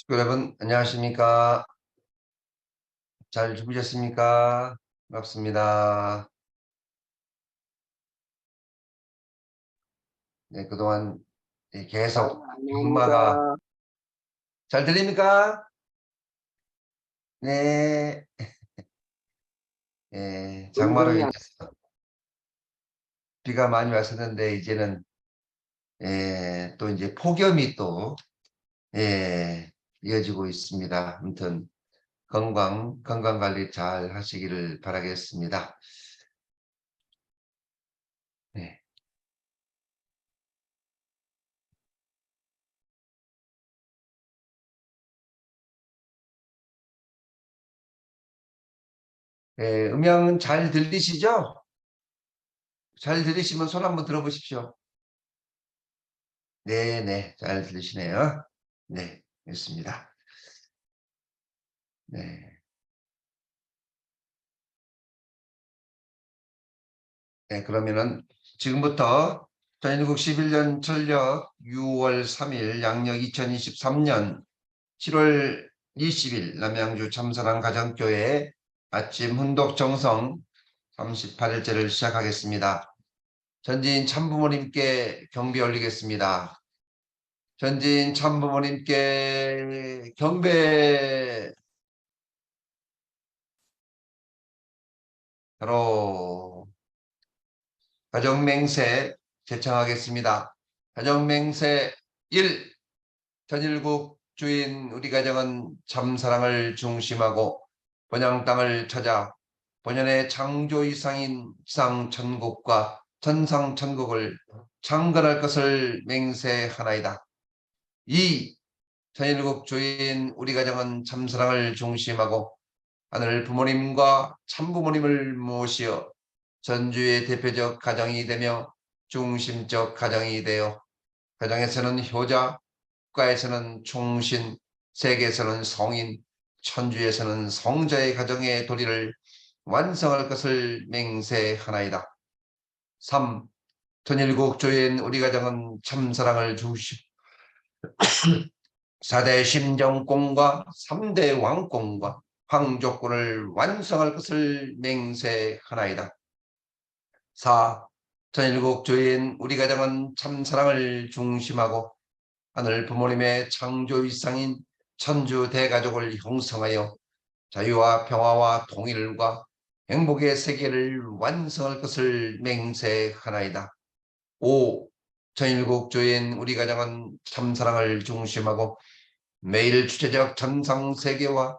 여러분 안녕하십니까? 잘 주무셨습니까? 반갑습니다. 네, 그동안 계속 엄마가 안녕하십니까. 잘 들립니까? 네, 장마로 은근히 인해서 비가 많이 왔었는데 이제는 또 이제 폭염이 또 이어지고 있습니다. 아무튼 건강 관리 잘 하시기를 바라겠습니다. 네. 음향은 잘 들리시죠? 잘 들리시면 손 한번 들어보십시오. 네, 잘 들리시네요. 네, 있습니다. 네. 네, 그러면은 지금부터 전인국 11년 철력 6월 3일 양력 2023년 7월 20일 남양주 참사랑 가정교회 아침 훈독 정성 38일째를 시작하겠습니다. 전지인 참부모님께 경배 올리겠습니다. 전지인 참부모님께 경배. 바로 가정맹세 제청하겠습니다. 가정맹세 1. 전일국 주인 우리 가정은 참사랑을 중심하고 본향 땅을 찾아 본연의 창조 이상인 지상천국과 천상천국을 창건할 것을 맹세하나이다. 2. 전일국 주인 우리 가정은 참사랑을 중심하고 하늘 부모님과 참부모님을 모시어 전주의 대표적 가정이 되며 중심적 가정이 되어 가정에서는 효자, 국가에서는 충신, 세계에서는 성인, 천주에서는 성자의 가정의 도리를 완성할 것을 맹세하나이다. 3. 전일국 조인 우리 가정은 참사랑을 중심 4대 심정권과 3대 왕권과 황족권을 완성할 것을 맹세하나이다. 4. 전일국 조인 우리 가정은 참사랑을 중심하고 하늘 부모님의 창조일상인 천주 대가족을 형성하여 자유와 평화와 통일과 행복의 세계를 완성할 것을 맹세하나이다. 5. 전일국 조인 우리 가정은 참사랑을 중심하고 매일 주체적 전상세계와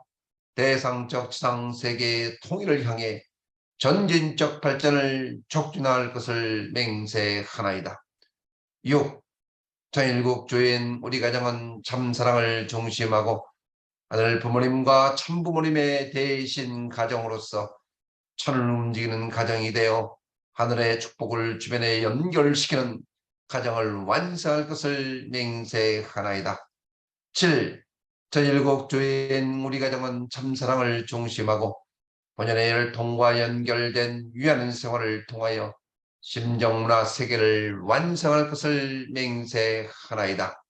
대상적 지상세계의 통일을 향해 전진적 발전을 촉진할 것을 맹세하나이다. 6. 전일국 주인 우리 가정은 참사랑을 중심하고 하늘 부모님과 참부모님의 대신 가정으로서 천을 움직이는 가정이 되어 하늘의 축복을 주변에 연결시키는 가정을 완성할 것을 맹세하나이다. 7. 전일국 주인 우리 가정은 참사랑을 중심하고 본연의 열통과 연결된 위하는 생활을 통하여 심정문화 세계를 완성할 것을 맹세하나이다.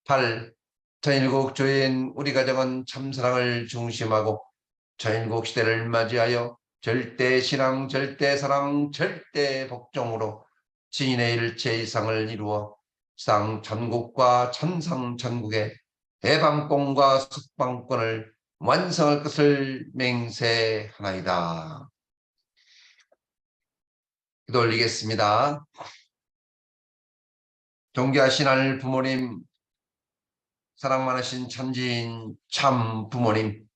8. 전일국 주인 우리 가정은 참사랑을 중심하고 전일국 시대를 맞이하여 절대신앙, 절대사랑, 절대복종으로 지인의 일체 이상을 이루어 쌍천국과 천상천국의 대방권과 석방권을 완성할 것을 맹세하나이다. 기도 올리겠습니다. 존귀하신 하늘 부모님, 사랑 많으신 천지인 참 부모님,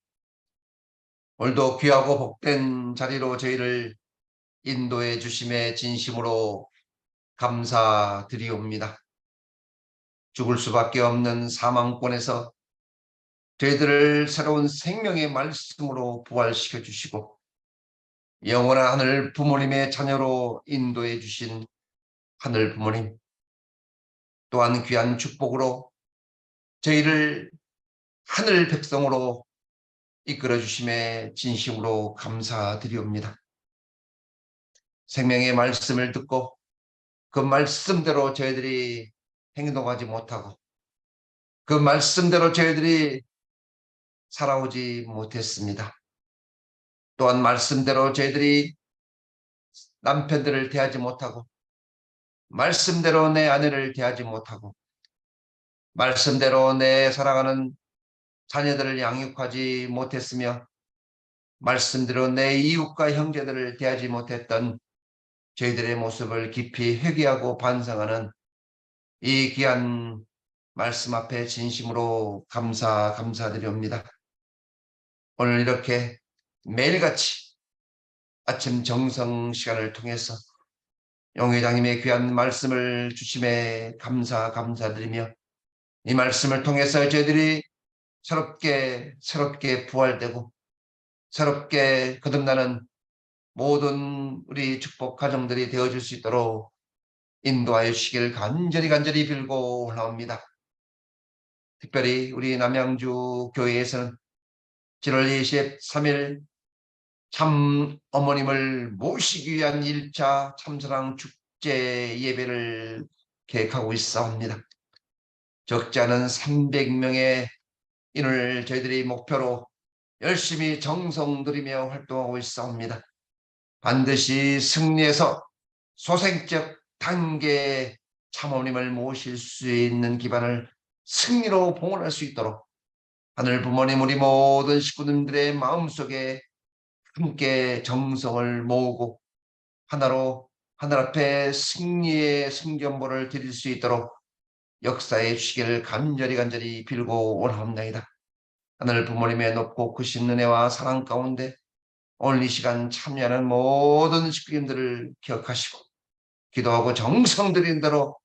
오늘도 귀하고 복된 자리로 저희를 인도해 주심에 진심으로 감사드리옵니다. 죽을 수밖에 없는 사망권에서 저희들을 새로운 생명의 말씀으로 부활시켜 주시고 영원한 하늘 부모님의 자녀로 인도해 주신 하늘 부모님, 또한 귀한 축복으로 저희를 하늘 백성으로 이끌어 주심에 진심으로 감사드리옵니다. 생명의 말씀을 듣고 그 말씀대로 저희들이 행동하지 못하고 그 말씀대로 저희들이 살아오지 못했습니다. 또한 말씀대로 저희들이 남편들을 대하지 못하고, 말씀대로 내 아내를 대하지 못하고, 말씀대로 내 사랑하는 자녀들을 양육하지 못했으며, 말씀대로 내 이웃과 형제들을 대하지 못했던 저희들의 모습을 깊이 회개하고 반성하는 이 귀한 말씀 앞에 진심으로 감사드립니다. 오늘 이렇게 매일같이 아침 정성 시간을 통해서 용회장님의 귀한 말씀을 주심에 감사드리며, 이 말씀을 통해서 저희들이 새롭게 부활되고 새롭게 거듭나는 모든 우리 축복 가정들이 되어줄 수 있도록 인도하여 주시길 간절히 빌고 올라옵니다. 특별히 우리 남양주 교회에서는 7월 23일 참 어머님을 모시기 위한 1차 참사랑 축제 예배를 계획하고 있사옵니다. 적지 않은 300명의 인을 저희들이 목표로 열심히 정성 들이며 활동하고 있사옵니다. 반드시 승리해서 소생적 단계에 참어머님을 모실 수 있는 기반을 승리로 봉헌할 수 있도록 하늘 부모님, 우리 모든 식구님들의 마음속에 함께 정성을 모으고 하나로 하늘 앞에 승리의 승전보를 드릴 수 있도록 역사해 주시기를 간절히 빌고 원합니다. 하늘 부모님의 높고 크신 은혜와 사랑 가운데 오늘 이 시간 참여하는 모든 식구님들을 기억하시고 기도하고 정성 들인 대로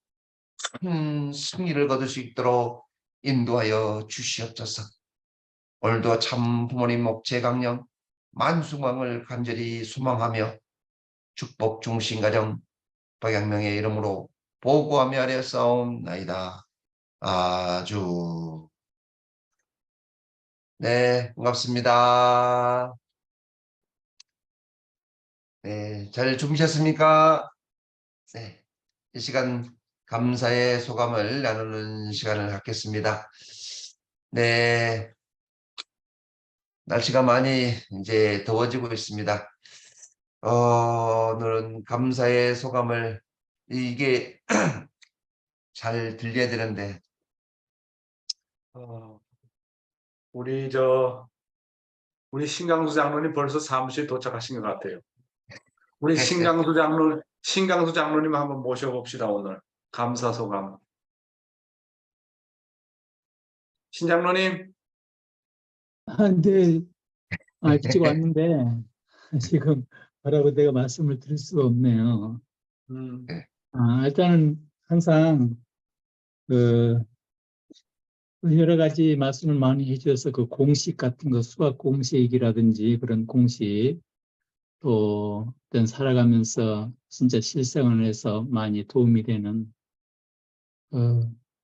큰 승리를 거둘 수 있도록 인도하여 주시옵소서. 오늘도 참 부모님 목재 강령 만수망을 간절히 소망하며 축복 중심 가정 박양명의 이름으로 보고하며 아뢰 싸움나이다. 아주. 네, 반갑습니다. 네, 잘 주무셨습니까? 네, 이 시간 감사의 소감을 나누는 시간을 갖겠습니다. 네, 날씨가 많이 이제 더워지고 있습니다. 오늘은 감사의 소감을 이게 잘 들려야 되는데 우리 신강수 장로님 벌써 사무실 도착하신 것 같아요. 우리 신강수 장로님 한번 모셔봅시다. 오늘 감사 소감. 신 장로님. 네, 일찍 왔는데 지금 뭐라고 내가 말씀을 드릴 수가 없네요. 일단은 항상 여러 가지 말씀을 많이 해주셔서 그 공식 같은 거, 수학 공식이라든지 그런 공식, 또 어떤 살아가면서 진짜 실생활에서 많이 도움이 되는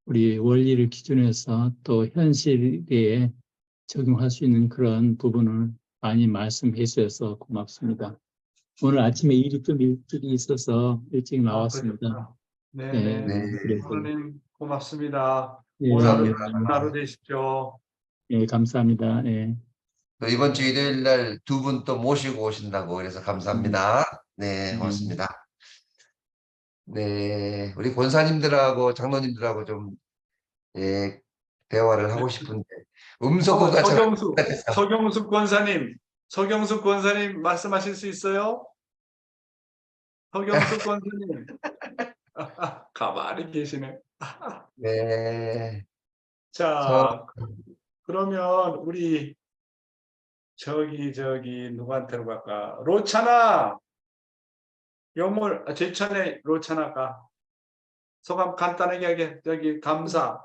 우리 원리를 기준해서 또 현실에 적용할 수 있는 그런 부분을 많이 말씀해 주셔서 고맙습니다. 오늘 아침에 일이 좀 일찍 있어서 일찍 나왔습니다. 네네. 그래서 장로님 고맙습니다. 예, 오늘 하루 예, 하루 되십시오. 예, 감사합니다. 예. 또 이번 주 일요일 날 두 분 또 모시고 오신다고 그래서 감사합니다. 네, 고맙습니다. 네, 우리 권사님들하고 장로님들하고 좀 대화를 하고 싶은데 음소거가 잘 서경숙 권사님 말씀하실 수 있어요? 서경숙 권사님. 가만히 계시네. 네. 자, 그러면 우리 누구한테로 갈까? 로차나 제천의 로차나가 소감 간단하게 하게. 감사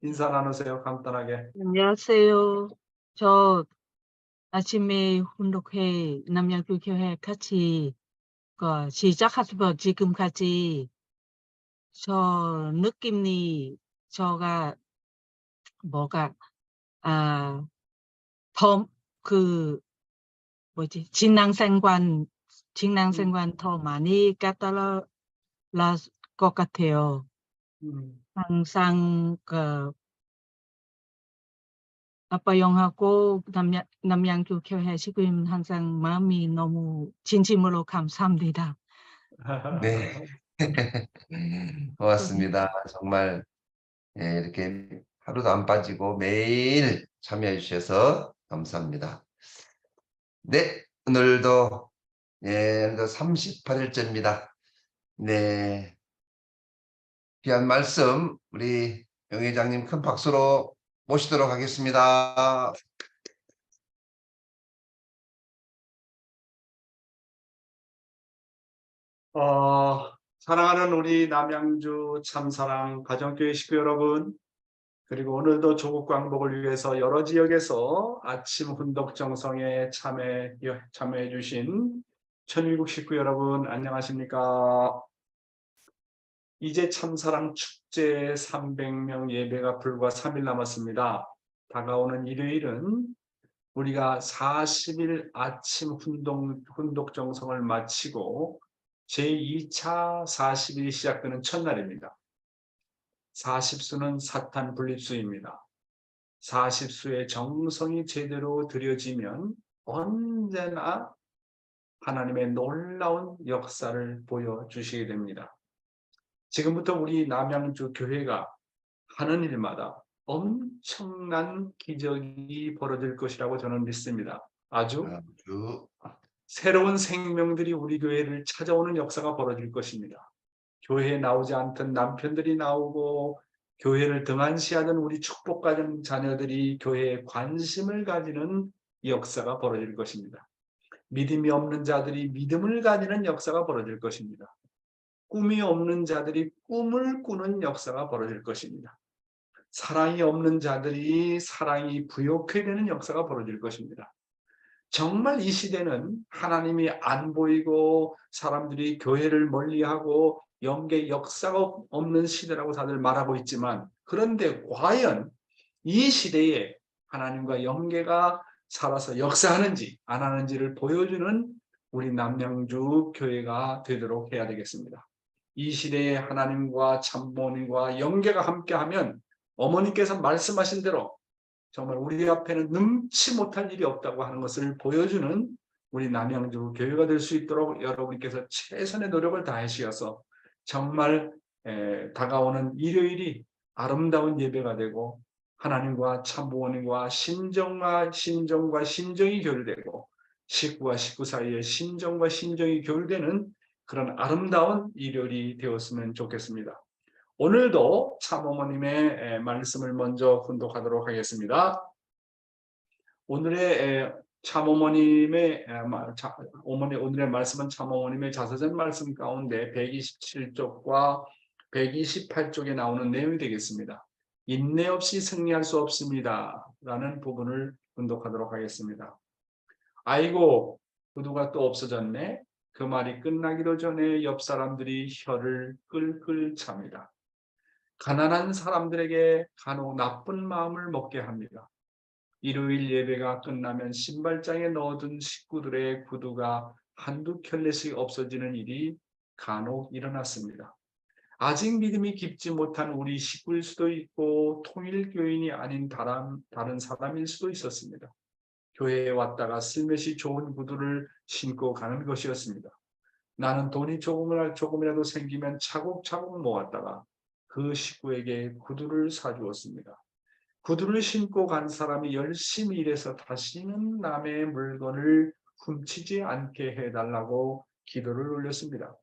인사 나누세요. 간단하게. 안녕하세요. 저 아침에 훈독회 남양주 교회 같이 시작하면서 지금까지 저 느낌이 저가 뭐가 더 진앙생관 더 많이 까다로울 것 같아요. 항상 아빠 영하고 남양주 교회 지금 항상 마음이 너무 진심으로 감사합니다. 네. 고맙습니다. 정말 이렇게 하루도 안 빠지고 매일 참여해 주셔서 감사합니다. 네, 오늘도 38일째입니다. 네, 귀한 말씀 우리 영 회장님 큰 박수로 모시도록 하겠습니다. 사랑하는 우리 남양주 참사랑 가정교회 식구 여러분, 그리고 오늘도 조국 광복을 위해서 여러 지역에서 아침 훈독 정성에 참여해 주신 천일국 식구 여러분 안녕하십니까? 이제 참사랑 축제 300명 예배가 불과 3일 남았습니다. 다가오는 일요일은 우리가 40일 아침 훈독 정성을 마치고 제2차 40일이 시작되는 첫날입니다. 40수는 사탄 분립수입니다. 40수의 정성이 제대로 드려지면 언제나 하나님의 놀라운 역사를 보여주시게 됩니다. 지금부터 우리 남양주 교회가 하는 일마다 엄청난 기적이 벌어질 것이라고 저는 믿습니다. 아주 새로운 생명들이 우리 교회를 찾아오는 역사가 벌어질 것입니다. 교회에 나오지 않던 남편들이 나오고 교회를 등한시하던 우리 축복받은 자녀들이 교회에 관심을 가지는 역사가 벌어질 것입니다. 믿음이 없는 자들이 믿음을 가지는 역사가 벌어질 것입니다. 꿈이 없는 자들이 꿈을 꾸는 역사가 벌어질 것입니다. 사랑이 없는 자들이 사랑이 부욕해 되는 역사가 벌어질 것입니다. 정말 이 시대는 하나님이 안 보이고 사람들이 교회를 멀리하고 영계 역사가 없는 시대라고 다들 말하고 있지만, 그런데 과연 이 시대에 하나님과 영계가 살아서 역사하는지 안 하는지를 보여주는 우리 남양주 교회가 되도록 해야 되겠습니다. 이 시대에 하나님과 참모님과 영계가 함께하면 어머니께서 말씀하신 대로 정말 우리 앞에는 능치 못할 일이 없다고 하는 것을 보여주는 우리 남양주 교회가 될 수 있도록 여러분께서 최선의 노력을 다하시어서 정말 다가오는 일요일이 아름다운 예배가 되고 하나님과 참부모님과 신정과 신정이 교류되고 식구와 식구 사이에 신정과 신정이 교류되는 그런 아름다운 일요일이 되었으면 좋겠습니다. 오늘도 참어머님의 말씀을 먼저 훈독하도록 하겠습니다. 오늘의 오늘의 말씀은 참어머님의 자서전 말씀 가운데 127쪽과 128쪽에 나오는 내용이 되겠습니다. 인내 없이 승리할 수 없습니다 라는 부분을 훈독하도록 하겠습니다. 아이고, 구두가 또 없어졌네. 그 말이 끝나기도 전에 옆 사람들이 혀를 끌끌 찹니다. 가난한 사람들에게 간혹 나쁜 마음을 먹게 합니다. 일요일 예배가 끝나면 신발장에 넣어둔 식구들의 구두가 한두 켤레씩 없어지는 일이 간혹 일어났습니다. 아직 믿음이 깊지 못한 우리 식구일 수도 있고 통일교인이 아닌 다른 사람일 수도 있었습니다. 교회에 왔다가 슬며시 좋은 구두를 신고 가는 것이었습니다. 나는 돈이 조금이라도 생기면 차곡차곡 모았다가 그 식구에게 구두를 사주었습니다. 구두를 신고 간 사람이 열심히 일해서 다시는 남의 물건을 훔치지 않게 해달라고 기도를 올렸습니다.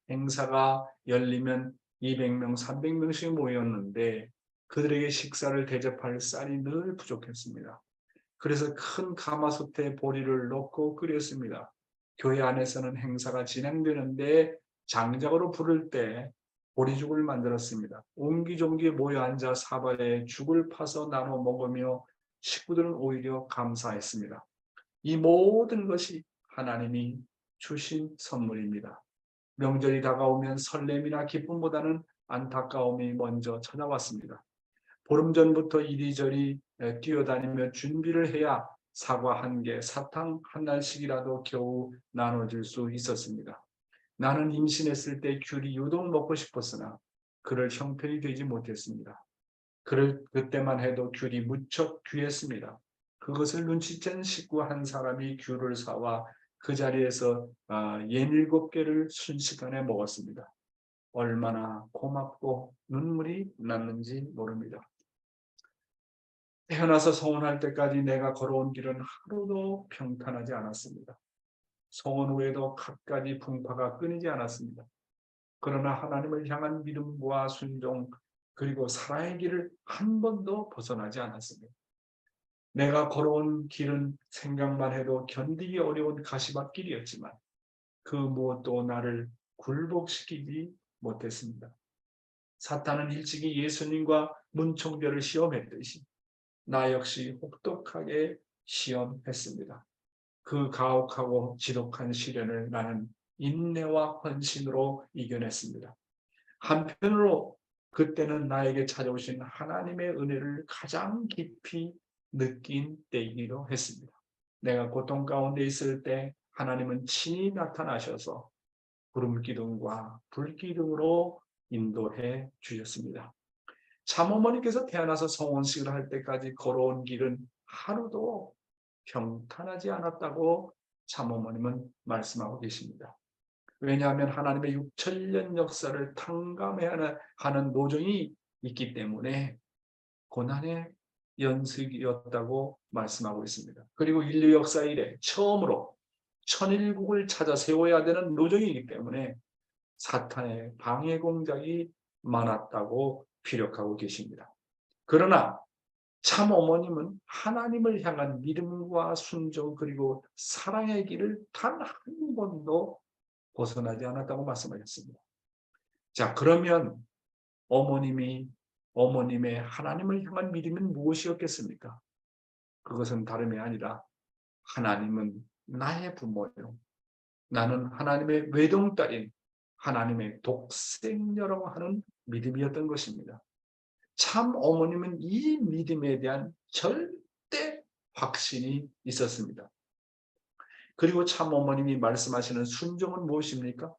행사가 열리면 200명, 300명씩 모였는데 그들에게 식사를 대접할 쌀이 늘 부족했습니다. 그래서 큰 가마솥에 보리를 넣고 끓였습니다. 교회 안에서는 행사가 진행되는데 장작으로 부를 때 보리죽을 만들었습니다. 옹기종기 모여 앉아 사발에 죽을 파서 나눠 먹으며 식구들은 오히려 감사했습니다. 이 모든 것이 하나님이 주신 선물입니다. 명절이 다가오면 설렘이나 기쁨보다는 안타까움이 먼저 찾아왔습니다. 보름 전부터 이리저리 뛰어다니며 준비를 해야 사과 1개, 사탕 1알씩이라도 겨우 나눠줄 수 있었습니다. 나는 임신했을 때 귤이 유독 먹고 싶었으나 그럴 형편이 되지 못했습니다. 그때만 해도 귤이 무척 귀했습니다. 그것을 눈치챈 식구 한 사람이 귤을 사와 그 자리에서 67개를 순식간에 먹었습니다. 얼마나 고맙고 눈물이 났는지 모릅니다. 태어나서 성혼할 때까지 내가 걸어온 길은 하루도 평탄하지 않았습니다. 성혼 후에도 갖가지 풍파가 끊이지 않았습니다. 그러나 하나님을 향한 믿음과 순종 그리고 사랑의 길을 한 번도 벗어나지 않았습니다. 내가 걸어온 길은 생각만 해도 견디기 어려운 가시밭길이었지만 그 무엇도 나를 굴복시키지 못했습니다. 사탄은 일찍이 예수님과 문총별을 시험했듯이 나 역시 혹독하게 시험했습니다. 그 가혹하고 지독한 시련을 나는 인내와 헌신으로 이겨냈습니다. 한편으로 그때는 나에게 찾아오신 하나님의 은혜를 가장 깊이 느낀 때이기도 했습니다. 내가 고통 가운데 있을 때 하나님은 친히 나타나셔서 구름기둥과 불기둥으로 인도해 주셨습니다. 참어머니께서 태어나서 성혼식을 할 때까지 걸어온 길은 하루도 평탄하지 않았다고 참어머님은 말씀하고 계십니다. 왜냐하면 하나님의 6천년 역사를 탕감해야 하는 노정이 있기 때문에 고난의 연습이었다고 말씀하고 있습니다. 그리고 인류 역사 이래 처음으로 천일국을 찾아 세워야 되는 노정이기 때문에 사탄의 방해 공작이 많았다고 피력하고 계십니다. 그러나 참 어머님은 하나님을 향한 믿음과 순종 그리고 사랑의 길을 단 한 번도 벗어나지 않았다고 말씀하셨습니다. 자, 그러면 어머님의 하나님을 향한 믿음은 무엇이었겠습니까? 그것은 다름이 아니라 하나님은 나의 부모요. 나는 하나님의 외동딸인 하나님의 독생녀라고 하는 믿음이었던 것입니다. 참 어머님은 이 믿음에 대한 절대 확신이 있었습니다. 그리고 참 어머님이 말씀하시는 순종은 무엇입니까?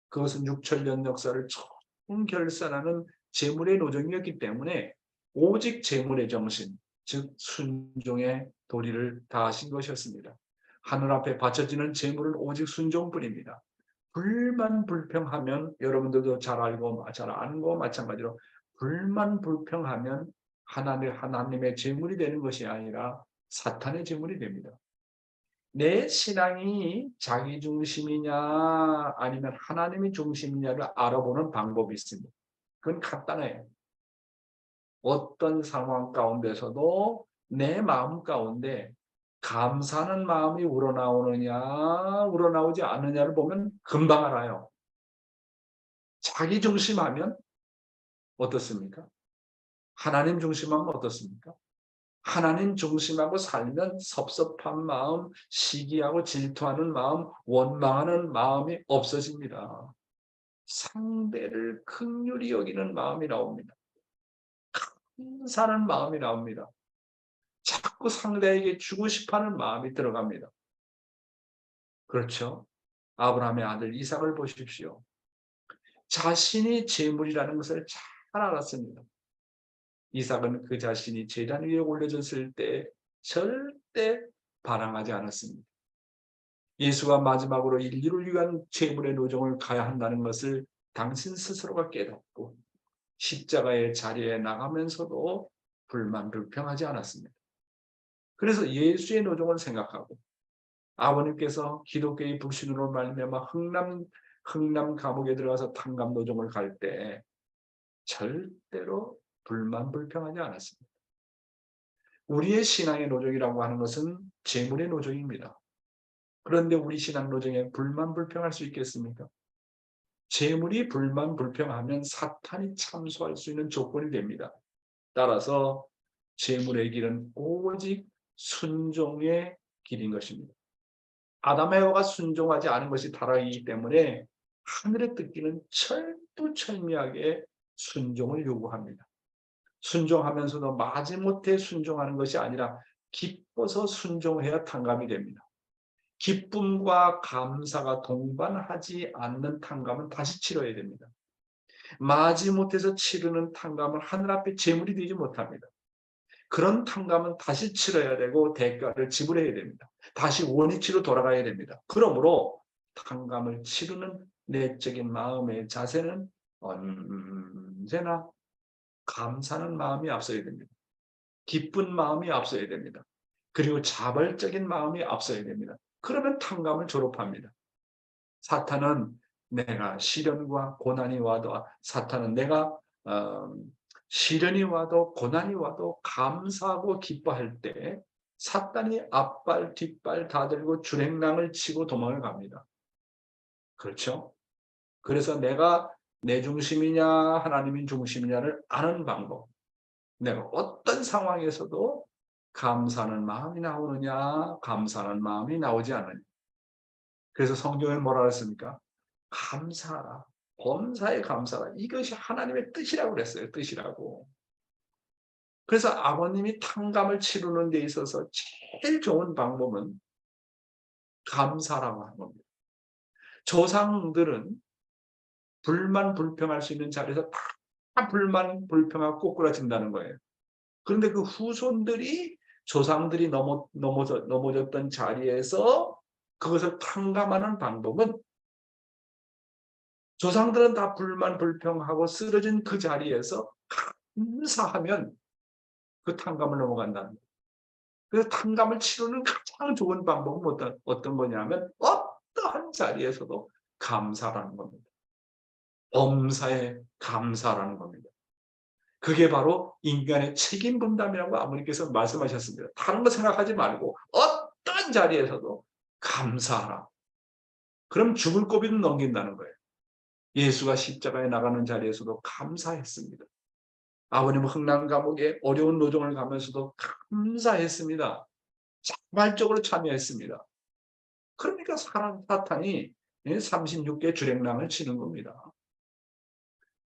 그것은 6천년 역사를 처음 결산하는 재물의 노정이었기 때문에 오직 재물의 정신, 즉 순종의 도리를 다하신 것이었습니다. 하늘 앞에 바쳐지는 재물은 오직 순종뿐입니다. 불만 불평하면 여러분들도 잘 알고 잘 아는 거 마찬가지로 불만 불평하면 하나님의 재물이 되는 것이 아니라 사탄의 재물이 됩니다. 내 신앙이 자기 중심이냐 아니면 하나님의 중심이냐를 알아보는 방법이 있습니다. 그건 간단해요. 어떤 상황 가운데서도 내 마음 가운데 감사하는 마음이 우러나오느냐 우러나오지 않느냐를 보면 금방 알아요. 자기 중심하면 어떻습니까? 하나님 중심하면 어떻습니까? 하나님 중심하고 살면 섭섭한 마음, 시기하고 질투하는 마음, 원망하는 마음이 없어집니다. 상대를 긍휼히 여기는 마음이 나옵니다. 감사하는 마음이 나옵니다. 자꾸 상대에게 주고 싶어하는 마음이 들어갑니다. 그렇죠? 아브라함의 아들 이삭을 보십시오. 자신이 재물이라는 것을 잘 알았습니다. 이삭은 그 자신이 제단 위에 올려졌을 때 절대 반항하지 않았습니다. 예수가 마지막으로 인류를 위한 재물의 노정을 가야 한다는 것을 당신 스스로가 깨닫고 십자가의 자리에 나가면서도 불만 불평하지 않았습니다. 그래서 예수의 노정을 생각하고 아버님께서 기독교의 불신으로 말미암아 흥남 감옥에 들어가서 탕감 노정을 갈 때 절대로 불만 불평하지 않았습니다. 우리의 신앙의 노정이라고 하는 것은 재물의 노정입니다. 그런데 우리 신앙 노정에 불만 불평할 수 있겠습니까? 재물이 불만 불평하면 사탄이 참소할 수 있는 조건이 됩니다. 따라서 재물의 길은 오직 순종의 길인 것입니다. 아담과 에바가 순종하지 않은 것이 타락이기 때문에 하늘의 뜻기는 철두철미하게 순종을 요구합니다. 순종하면서도 마지못해 순종하는 것이 아니라 기뻐서 순종해야 탕감이 됩니다. 기쁨과 감사가 동반하지 않는 탕감은 다시 치러야 됩니다. 마지못해서 치르는 탕감은 하늘 앞에 제물이 되지 못합니다. 그런 탕감은 다시 치러야 되고 대가를 지불해야 됩니다. 다시 원위치로 돌아가야 됩니다. 그러므로 탕감을 치르는 내적인 마음의 자세는 언제나 감사하는 마음이 앞서야 됩니다. 기쁜 마음이 앞서야 됩니다. 그리고 자발적인 마음이 앞서야 됩니다. 그러면 탕감을 졸업합니다. 사탄은 내가 시련과 고난이 와도 내가 시련이 와도 고난이 와도 감사하고 기뻐할 때 사탄이 앞발 뒷발 다 들고 주행랑을 치고 도망을 갑니다. 그렇죠? 그래서 내가 내 중심이냐 하나님인 중심이냐를 아는 방법. 내가 어떤 상황에서도 감사하는 마음이 나오느냐 감사하는 마음이 나오지 않느냐. 그래서 성경에 뭐라 했습니까? 감사하라. 범사에 감사하라. 이것이 하나님의 뜻이라고 그랬어요. 뜻이라고. 그래서 아버님이 탕감을 치르는 데 있어서 제일 좋은 방법은 감사라고 하는 겁니다. 조상들은 불만 불평할 수 있는 자리에서 다 불만 불평하고 꼬꾸라진다는 거예요. 그런데 그 후손들이 조상들이 넘어졌던 자리에서 그것을 탕감하는 방법은 조상들은 다 불만 불평하고 쓰러진 그 자리에서 감사하면 그 탕감을 넘어간다는 거예요. 그래서 탕감을 치르는 가장 좋은 방법은 어떤 거냐면 어떠한 자리에서도 감사라는 겁니다. 범사에 감사라는 겁니다. 그게 바로 인간의 책임 분담이라고 아버님께서 말씀하셨습니다. 다른 거 생각하지 말고 어떤 자리에서도 감사하라. 그럼 죽을 고비는 넘긴다는 거예요. 예수가 십자가에 나가는 자리에서도 감사했습니다. 아버님은 흥남 감옥에 어려운 노정을 가면서도 감사했습니다. 자발적으로 참여했습니다. 그러니까 사탄이 36개 주랭랑을 치는 겁니다.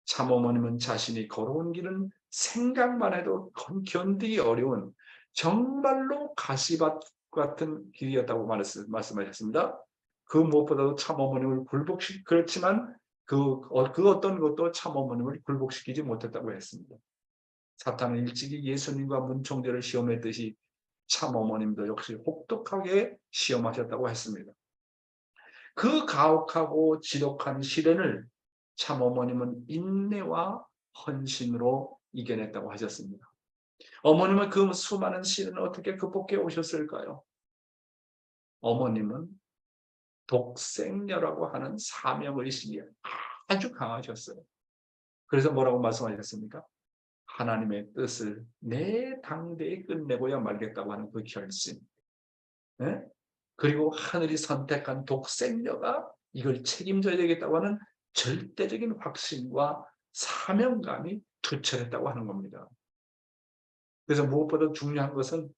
참어머님은 자신이 걸어온 길은 생각만 해도 견디기 어려운 정말로 가시밭 같은 길이었다고 말씀하셨습니다. 그 무엇보다도 참어머님을 그렇지만 그 어떤 것도 참어머님을 굴복시키지 못했다고 했습니다. 사탄은 일찍이 예수님과 문총제를 시험했듯이 참어머님도 역시 혹독하게 시험하셨다고 했습니다. 그 가혹하고 지독한 시련을 참어머님은 인내와 헌신으로 이겨냈다고 하셨습니다. 어머님은 그 수많은 시련을 어떻게 극복해 오셨을까요? 어머님은 독생녀라고 하는 사명의식이 아주 강하셨어요. 그래서 뭐라고 말씀하셨습니까? 하나님의 뜻을 내 당대에 끝내고야 말겠다고 하는 그 결심. 네? 그리고 하늘이 선택한 독생녀가 이걸 책임져야 되겠다고 하는 절대적인 확신과 사명감이 투철했다고 하는 겁니다. 그래서 무엇보다 중요한 것은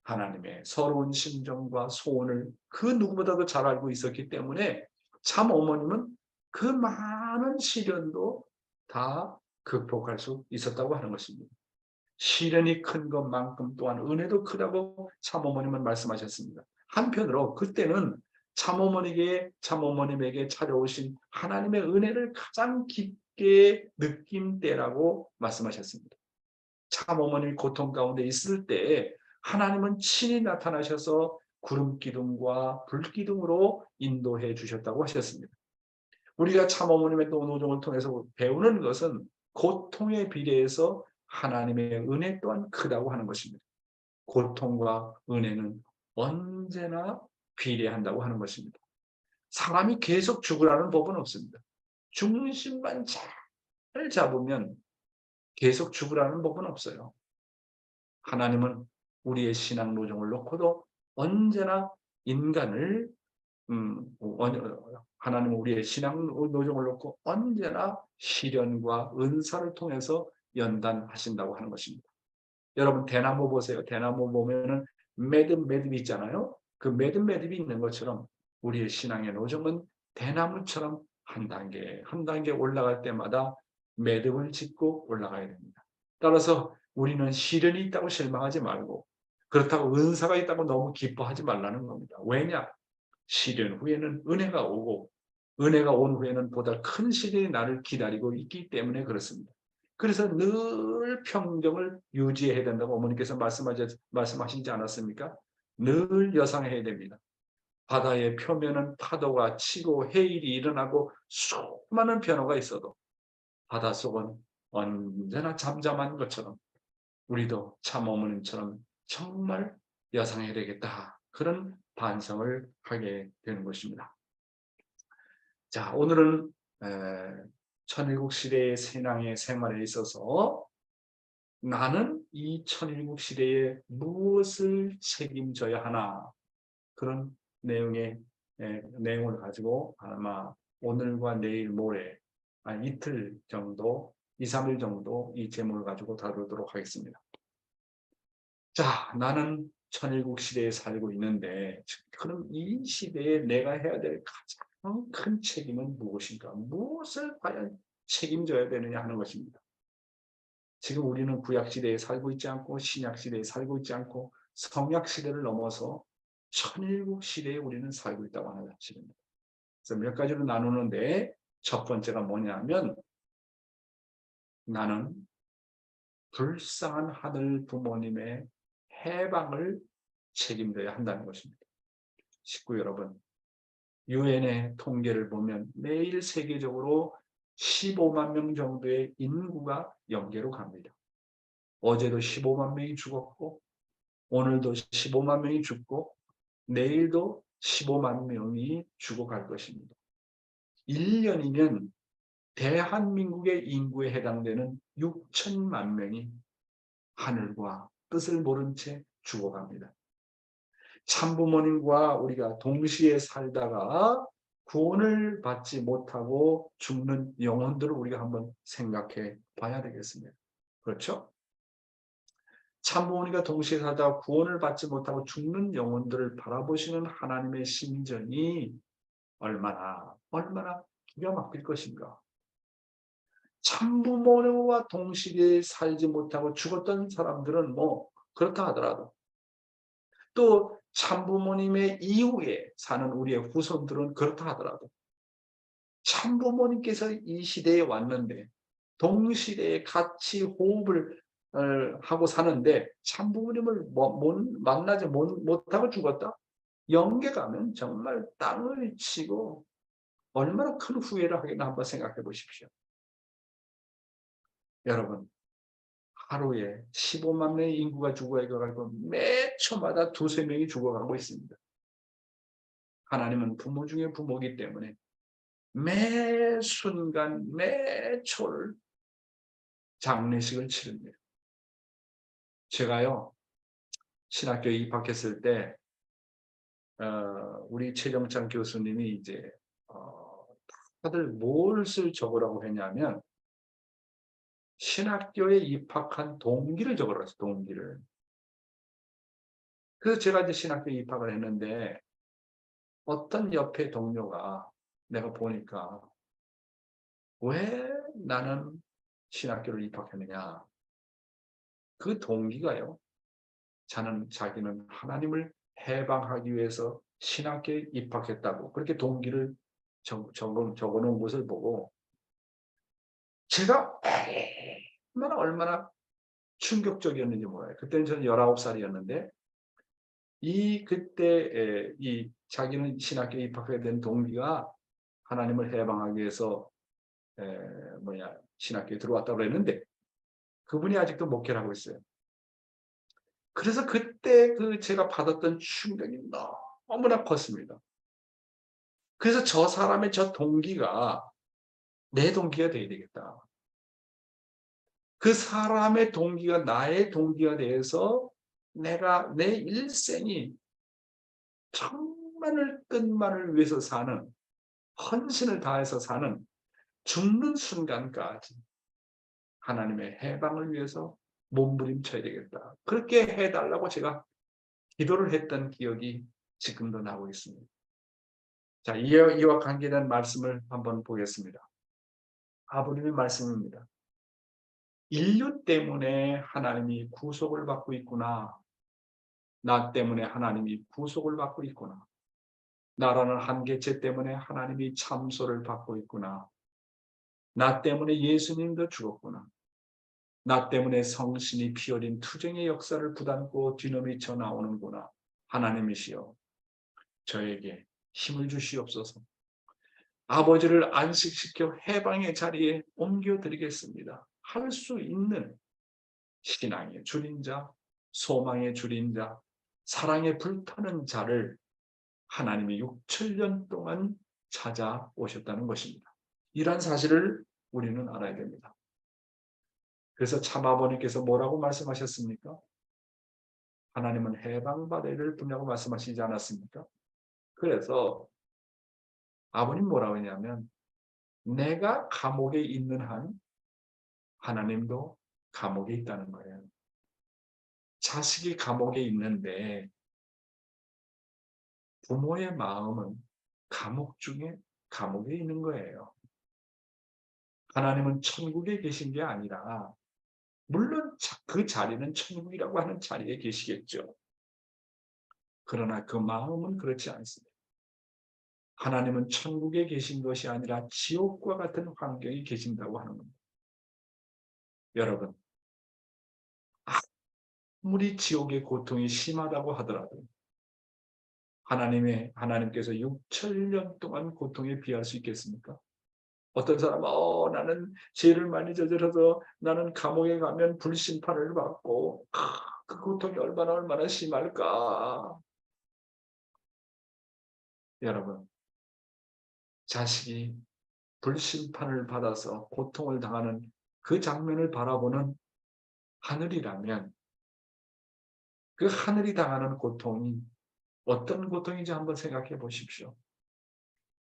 하나님의 서러운 심정과 소원을 그 누구보다도 잘 알고 있었기 때문에 참 어머님은 그 많은 시련도 다 극복할 수 있었다고 하는 것입니다. 시련이 큰 것만큼 또한 은혜도 크다고 참 어머님은 말씀하셨습니다. 한편으로 그때는 참어머님에게 찾아오신 하나님의 은혜를 가장 깊게 느낀 때라고 말씀하셨습니다. 참어머니 고통 가운데 있을 때 하나님은 친히 나타나셔서 구름 기둥과 불 기둥으로 인도해 주셨다고 하셨습니다. 우리가 참어머님의 노정을 통해서 배우는 것은 고통에 비례해서 하나님의 은혜 또한 크다고 하는 것입니다. 고통과 은혜는 언제나 비례한다고 하는 것입니다. 사람이 계속 죽으라는 법은 없습니다. 중심만 잘 잡으면 계속 죽으라는 법은 없어요. 하나님은 우리의 신앙 노정을 놓고도 언제나 인간을 하나님은 우리의 신앙 노정을 놓고 언제나 시련과 은사를 통해서 연단하신다고 하는 것입니다. 여러분 대나무 보세요. 대나무 보면은 매듭이 있잖아요. 그 매듭이 있는 것처럼 우리의 신앙의 노정은 대나무처럼 한 단계 올라갈 때마다 매듭을 짓고 올라가야 됩니다. 따라서 우리는 시련이 있다고 실망하지 말고 그렇다고 은사가 있다고 너무 기뻐하지 말라는 겁니다. 왜냐? 시련 후에는 은혜가 오고 은혜가 온 후에는 보다 큰 시련이 나를 기다리고 있기 때문에 그렇습니다. 그래서 늘 평정을 유지해야 된다고 어머니께서 말씀하시지 않았습니까? 늘 여상해야 됩니다. 바다의 표면은 파도가 치고 해일이 일어나고 수많은 변화가 있어도 바닷속은 언제나 잠잠한 것처럼 우리도 참 어머님처럼 정말 여상해야 되겠다. 그런 반성을 하게 되는 것입니다. 자, 오늘은 천일국 시대의 신앙의 생활에 있어서 나는 이 천일국 시대에 무엇을 책임져야 하나, 그런 내용을 가지고 아마 오늘과 내일 모레 한 이틀 정도, 2, 3일 정도 이 제목을 가지고 다루도록 하겠습니다. 자, 나는 천일국 시대에 살고 있는데 그럼 이 시대에 내가 해야 될 가장 큰 책임은 무엇인가? 무엇을 과연 책임져야 되느냐 하는 것입니다. 지금 우리는 구약시대에 살고 있지 않고 신약시대에 살고 있지 않고 성약시대를 넘어서 천일국 시대에 우리는 살고 있다고 하는 사실입니다. 그래서 몇 가지로 나누는데 첫 번째가 뭐냐면 나는 불쌍한 하늘 부모님의 해방을 책임져야 한다는 것입니다. 식구 여러분, 유엔의 통계를 보면 매일 세계적으로 15만 명 정도의 인구가 영계로 갑니다. 어제도 15만 명이 죽었고 오늘도 15만 명이 죽고 내일도 15만 명이 죽어갈 것입니다. 1년이면 대한민국의 인구에 해당되는 6천만 명이 하늘과 뜻을 모른 채 죽어갑니다. 참부모님과 우리가 동시에 살다가 구원을 받지 못하고 죽는 영혼들을 우리가 한번 생각해 봐야 되겠습니다. 그렇죠? 참부모님과 동시에 살다가 구원을 받지 못하고 죽는 영혼들을 바라보시는 하나님의 심정이 얼마나 기가 막힐 것인가. 참부모와 동시에 살지 못하고 죽었던 사람들은 뭐 그렇다 하더라도 또 참부모님의 이후에 사는 우리의 후손들은 그렇다 하더라도 참부모님께서 이 시대에 왔는데 동시대에 같이 호흡을 하고 사는데 참부모님을 만나지 못하고 죽었다? 영계 가면 정말 땅을 치고 얼마나 큰 후회를 하겠나 한번 생각해 보십시오. 여러분, 하루에 15만 명의 인구가 죽어가고 매 초마다 두세 명이 죽어가고 있습니다. 하나님은 부모 중에 부모이기 때문에 매 순간 매 초를 장례식을 치릅니다. 제가요 신학교에 입학했을 때 우리 최정찬 교수님이 이제 다들 무엇을 적으라고 했냐면 신학교에 입학한 동기를 적으라고 했어요. 동기를. 그래서 제가 이제 신학교에 입학을 했는데 어떤 옆에 동료가 내가 보니까 왜 나는 신학교를 입학했느냐. 그 동기가요. 자기는 하나님을 해방하기 위해서 신학교에 입학했다고 그렇게 동기를 적어놓은 것을 보고 제가 얼마나 충격적이었는지 몰라요. 그때는 저는 19살이었는데 그때 자기는 신학교에 입학하게 된 동기가 하나님을 해방하기 위해서 신학교에 들어왔다고 그랬는데 그분이 아직도 목회를 하고 있어요. 그래서 그때 제가 받았던 충격이 너무나 컸습니다. 그래서 저 사람의 저 동기가 내 동기가 돼야 되겠다. 그 사람의 동기가 나의 동기가 돼서 내가 내 일생이 천만을 끝만을 위해서 사는 헌신을 다해서 사는 죽는 순간까지 하나님의 해방을 위해서 몸부림쳐야 되겠다. 그렇게 해달라고 제가 기도를 했던 기억이 지금도 나고 있습니다. 자, 이와 관계된 말씀을 한번 보겠습니다. 아버님의 말씀입니다. 인류 때문에 하나님이 구속을 받고 있구나. 나 때문에 하나님이 구속을 받고 있구나. 나라는 한계체 때문에 하나님이 참소를 받고 있구나. 나 때문에 예수님도 죽었구나. 나 때문에 성신이 피어린 투쟁의 역사를 부담고 뒤넘이쳐 나오는구나. 하나님이시여, 저에게 힘을 주시옵소서. 아버지를 안식시켜 해방의 자리에 옮겨드리겠습니다. 할 수 있는 신앙의 줄인 자, 소망의 줄인 자, 사랑에 불타는 자를 하나님이 6,7년 동안 찾아오셨다는 것입니다. 이러한 사실을 우리는 알아야 됩니다. 그래서 참 아버님께서 뭐라고 말씀하셨습니까? 하나님은 해방받으리를 분명히 말씀하시지 않았습니까? 그래서 아버님 뭐라고 했냐면, 내가 감옥에 있는 한 하나님도 감옥에 있다는 거예요. 자식이 감옥에 있는데 부모의 마음은 감옥 중에 감옥에 있는 거예요. 하나님은 천국에 계신 게 아니라, 물론 그 자리는 천국이라고 하는 자리에 계시겠죠. 그러나 그 마음은 그렇지 않습니다. 하나님은 천국에 계신 것이 아니라 지옥과 같은 환경에 계신다고 하는 겁니다. 여러분, 아무리 지옥의 고통이 심하다고 하더라도 하나님께서 6,000년 동안 고통에 비할 수 있겠습니까? 어떤 사람은 나는 죄를 많이 저질러서 나는 감옥에 가면 불심판을 받고 그 고통이 얼마나 심할까. 여러분, 자식이 불심판을 받아서 고통을 당하는 그 장면을 바라보는 하늘이라면 그 하늘이 당하는 고통이 어떤 고통인지 한번 생각해 보십시오.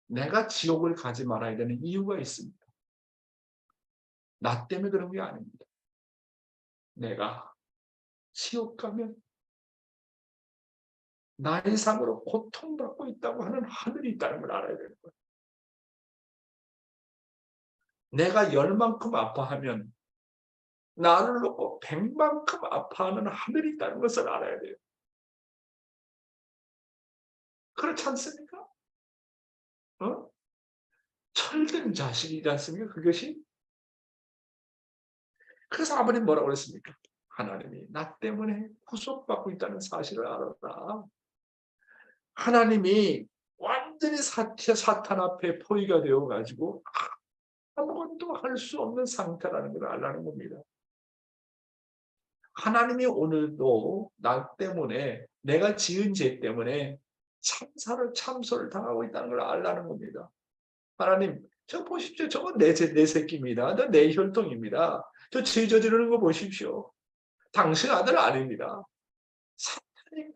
내가 지옥을 가지 말아야 되는 이유가 있습니다. 나 때문에 그런 게 아닙니다. 내가 지옥 가면 나의 삶으로 고통받고 있다고 하는 하늘이 있다는 걸 알아야 되는 거예요. 내가 열만큼 아파하면 나를 놓고 100만큼 아파하는 하늘이 있다는 것을 알아야 돼요. 그렇지 않습니까? 철든 자식이지 않습니까? 그것이? 그래서 아버님 뭐라고 그랬습니까? 하나님이 나 때문에 구속받고 있다는 사실을 알아라. 하나님이 완전히 사탄 앞에 포위가 되어가지고 아무것도 할 수 없는 상태라는 걸 알라는 겁니다. 하나님이 오늘도 나 때문에, 내가 지은 죄 때문에 참소를 당하고 있다는 걸 알라는 겁니다. 하나님, 저 보십시오. 저건 내 새끼입니다. 내 혈통입니다. 저 죄 저지르는 거 보십시오. 당신 아들 아닙니다. 사탄이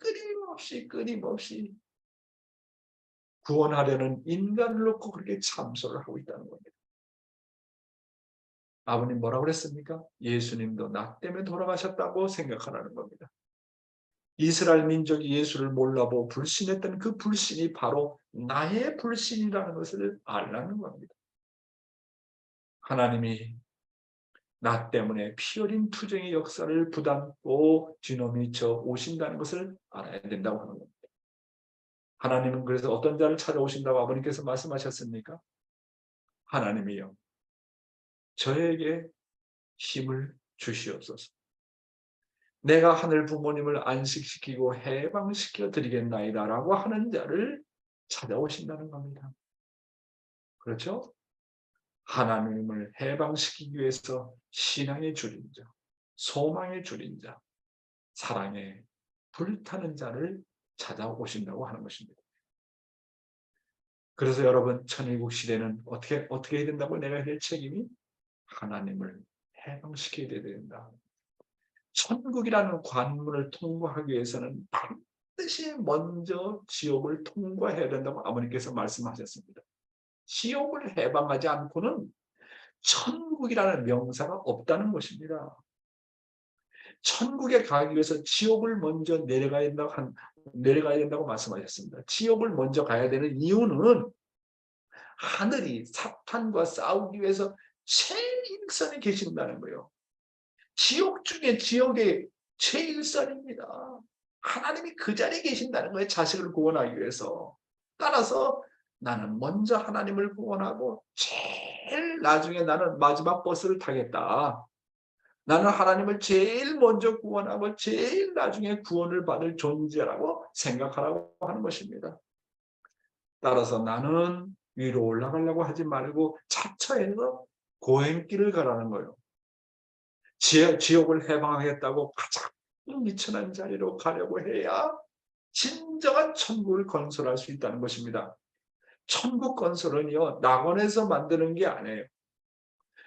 끊임없이 구원하려는 인간을 놓고 그렇게 참소를 하고 있다는 겁니다. 아버님 뭐라고 그랬습니까? 예수님도 나 때문에 돌아가셨다고 생각하라는 겁니다. 이스라엘 민족이 예수를 몰라보고 불신했던 그 불신이 바로 나의 불신이라는 것을 알라는 겁니다. 하나님이 나 때문에 피 흘린 투쟁의 역사를 부담고 뒤넘이쳐 오신다는 것을 알아야 된다고 하는 겁니다. 하나님은 그래서 어떤 자를 찾아오신다고 아버님께서 말씀하셨습니까? 하나님이요, 저에게 힘을 주시옵소서. 내가 하늘 부모님을 안식시키고 해방시켜 드리겠나이다 라고 하는 자를 찾아오신다는 겁니다. 그렇죠? 하나님을 해방시키기 위해서 신앙의 줄인 자, 소망의 줄인 자, 사랑에 불타는 자를 찾아오신다고 하는 것입니다. 그래서 여러분, 천일국 시대는 어떻게 해야 된다고? 내가 할 책임이 하나님을 해방시켜야 된다. 천국이라는 관문을 통과하기 위해서는 반드시 먼저 지옥을 통과해야 된다고 아버님께서 말씀하셨습니다. 지옥을 해방하지 않고는 천국이라는 명사가 없다는 것입니다. 천국에 가기 위해서 지옥을 먼저 내려가야 된다고 말씀하셨습니다. 지옥을 먼저 가야 되는 이유는 하늘이 사탄과 싸우기 위해서 최일선에 계신다는 거예요. 지옥 중에 지옥의 최일선입니다. 하나님이 그 자리에 계신다는 거예요. 자식을 구원하기 위해서. 따라서 나는 먼저 하나님을 구원하고 제일 나중에 나는 마지막 버스를 타겠다. 나는 하나님을 제일 먼저 구원하고 제일 나중에 구원을 받을 존재라고 생각하라고 하는 것입니다. 따라서 나는 위로 올라가려고 하지 말고 차처에서 고행길을 가라는 거예요. 지옥을 해방하겠다고 가장 미천한 자리로 가려고 해야 진정한 천국을 건설할 수 있다는 것입니다. 천국 건설은요, 낙원에서 만드는 게 아니에요.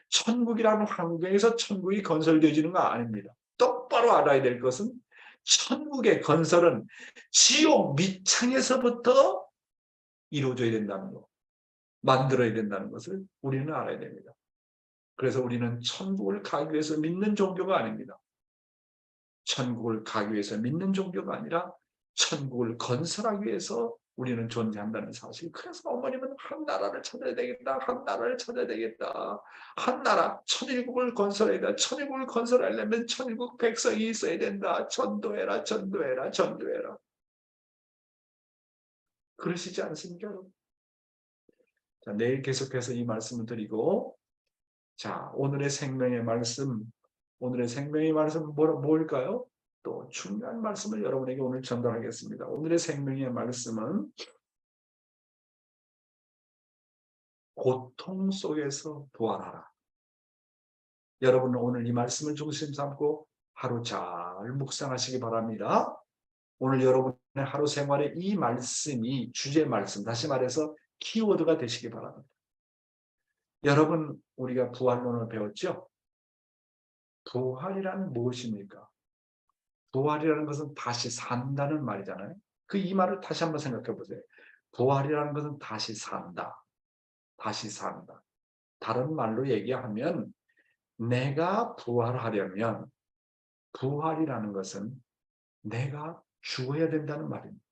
천국이라는 환경에서 천국이 건설되어지는 거 아닙니다. 똑바로 알아야 될 것은 천국의 건설은 지옥 밑창에서부터 이루어져야 된다는 거, 만들어야 된다는 것을 우리는 알아야 됩니다. 그래서 우리는 천국을 가기 위해서 믿는 종교가 아닙니다. 천국을 가기 위해서 믿는 종교가 아니라 천국을 건설하기 위해서 우리는 존재한다는 사실. 그래서 어머님은 한 나라를 찾아야 되겠다. 한 나라를 찾아야 되겠다. 한 나라, 천일국을 건설해야 된다. 천일국을 건설하려면 천일국 백성이 있어야 된다. 전도해라, 전도해라, 전도해라. 그러시지 않습니까, 여러분? 자, 내일 계속해서 이 말씀을 드리고, 자, 오늘의 생명의 말씀, 오늘의 생명의 말씀은 뭘까요? 또 중요한 말씀을 여러분에게 오늘 전달하겠습니다. 오늘의 생명의 말씀은 고통 속에서 부활하라. 여러분은 오늘 이 말씀을 중심 삼고 하루 잘 묵상하시기 바랍니다. 오늘 여러분의 하루 생활에 이 말씀이 주제 말씀, 다시 말해서 키워드가 되시기 바랍니다. 여러분, 우리가 부활론을 배웠죠? 부활이란 무엇입니까? 부활이라는 것은 다시 산다는 말이잖아요. 이 말을 다시 한번 생각해 보세요. 부활이라는 것은 다시 산다. 다시 산다. 다른 말로 얘기하면 내가 부활하려면 부활이라는 것은 내가 죽어야 된다는 말입니다.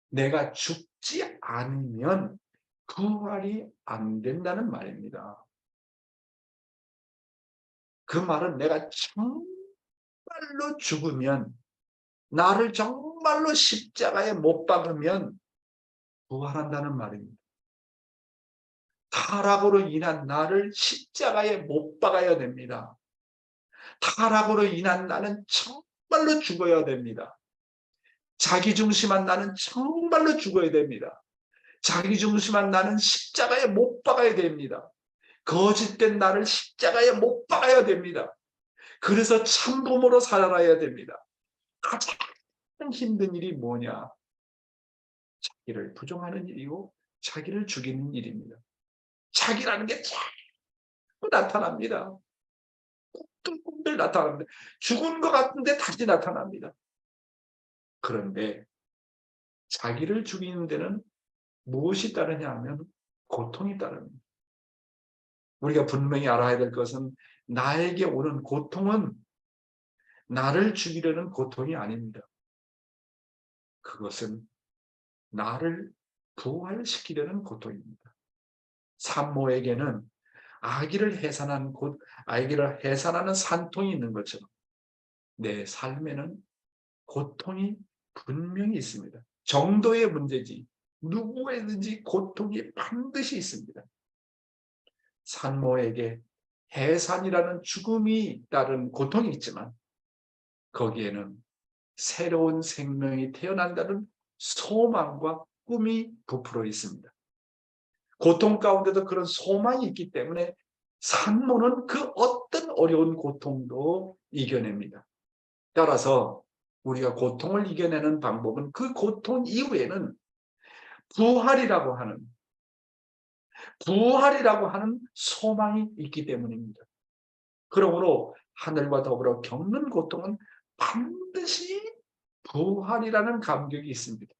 내가 죽지 않으면 부활이 안 된다는 말입니다. 그 말은 내가 정말로 죽으면, 나를 정말로 십자가에 못 박으면 부활한다는 말입니다. 타락으로 인한 나를 십자가에 못 박아야 됩니다. 타락으로 인한 나는 정말로 죽어야 됩니다. 자기중심한 나는 정말로 죽어야 됩니다. 자기중심한 나는 십자가에 못 박아야 됩니다. 거짓된 나를 십자가에 못 박아야 됩니다. 그래서 참범으로 살아야 됩니다. 가장 힘든 일이 뭐냐? 자기를 부정하는 일이고 자기를 죽이는 일입니다. 자기라는 게 자꾸 나타납니다. 꿈틀꿈틀 나타납니다. 죽은 것 같은데 다시 나타납니다. 그런데 자기를 죽이는 데는 무엇이 따르냐 하면 고통이 따릅니다. 우리가 분명히 알아야 될 것은 나에게 오는 고통은 나를 죽이려는 고통이 아닙니다. 그것은 나를 부활시키려는 고통입니다. 산모에게는 아기를 해산하는 산통이 있는 것처럼 내 삶에는 고통이 분명히 있습니다. 정도의 문제지 누구에든지 고통이 반드시 있습니다. 산모에게 해산이라는 죽음이 따른 고통이 있지만 거기에는 새로운 생명이 태어난다는 소망과 꿈이 부풀어 있습니다. 고통 가운데도 그런 소망이 있기 때문에 산모는 그 어떤 어려운 고통도 이겨냅니다. 따라서 우리가 고통을 이겨내는 방법은 그 고통 이후에는 부활이라고 하는 소망이 있기 때문입니다. 그러므로 하늘과 더불어 겪는 고통은 반드시 부활이라는 감격이 있습니다.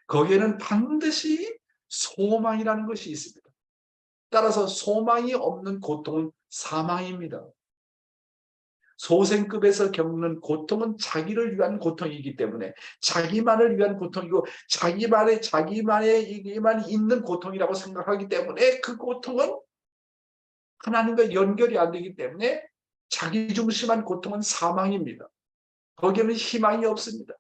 거기에는 반드시 소망이라는 것이 있습니다. 따라서 소망이 없는 고통은 사망입니다. 소생급에서 겪는 고통은 자기를 위한 고통이기 때문에 자기만을 위한 고통이고 자기만에게만 있는 고통이라고 생각하기 때문에 그 고통은 하나님과 연결이 안 되기 때문에 자기중심한 고통은 사망입니다. 거기에는 희망이 없습니다.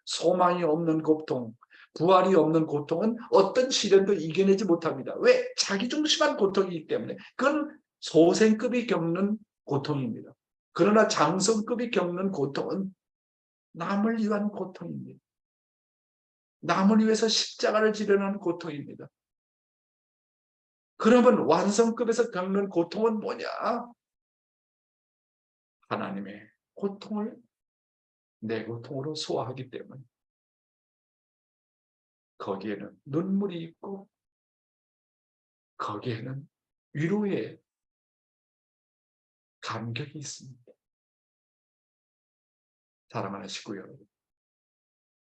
소망이 없는 고통, 부활이 없는 고통은 어떤 시련도 이겨내지 못합니다. 왜? 자기중심한 고통이기 때문에. 그건 소생급이 겪는 고통입니다. 그러나 장성급이 겪는 고통은 남을 위한 고통입니다. 남을 위해서 십자가를 지려는 고통입니다. 그러면 완성급에서 겪는 고통은 뭐냐? 하나님의 고통을 내 고통으로 소화하기 때문에 거기에는 눈물이 있고 거기에는 위로의 감격이 있습니다. 사랑하는 식구 여러분,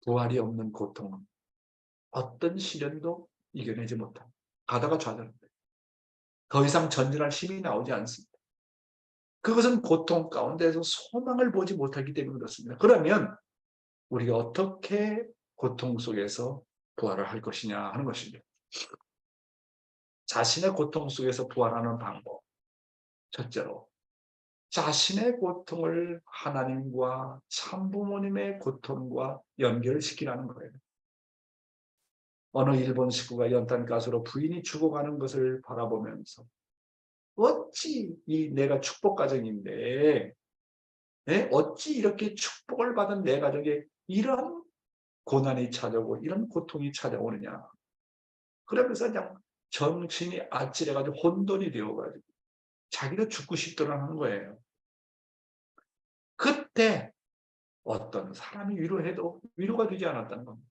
부활이 없는 고통은 어떤 시련도 이겨내지 못합니다. 가다가 좌절합니다. 더 이상 전진할 힘이 나오지 않습니다. 그것은 고통 가운데서 소망을 보지 못하기 때문에 그렇습니다. 그러면 우리가 어떻게 고통 속에서 부활을 할 것이냐 하는 것입니다. 자신의 고통 속에서 부활하는 방법. 첫째로 자신의 고통을 하나님과 참부모님의 고통과 연결시키라는 거예요. 어느 일본 식구가 연탄 가스로 부인이 죽어가는 것을 바라보면서 어찌 이 내가 축복 가정인데 어찌 이렇게 축복을 받은 내 가족에 이런 고난이 찾아오고 이런 고통이 찾아오느냐. 그러면서 그냥 정신이 아찔해가지고 혼돈이 되어가지고 자기도 죽고 싶더라는 거예요. 그때 어떤 사람이 위로해도 위로가 되지 않았다는 겁니다.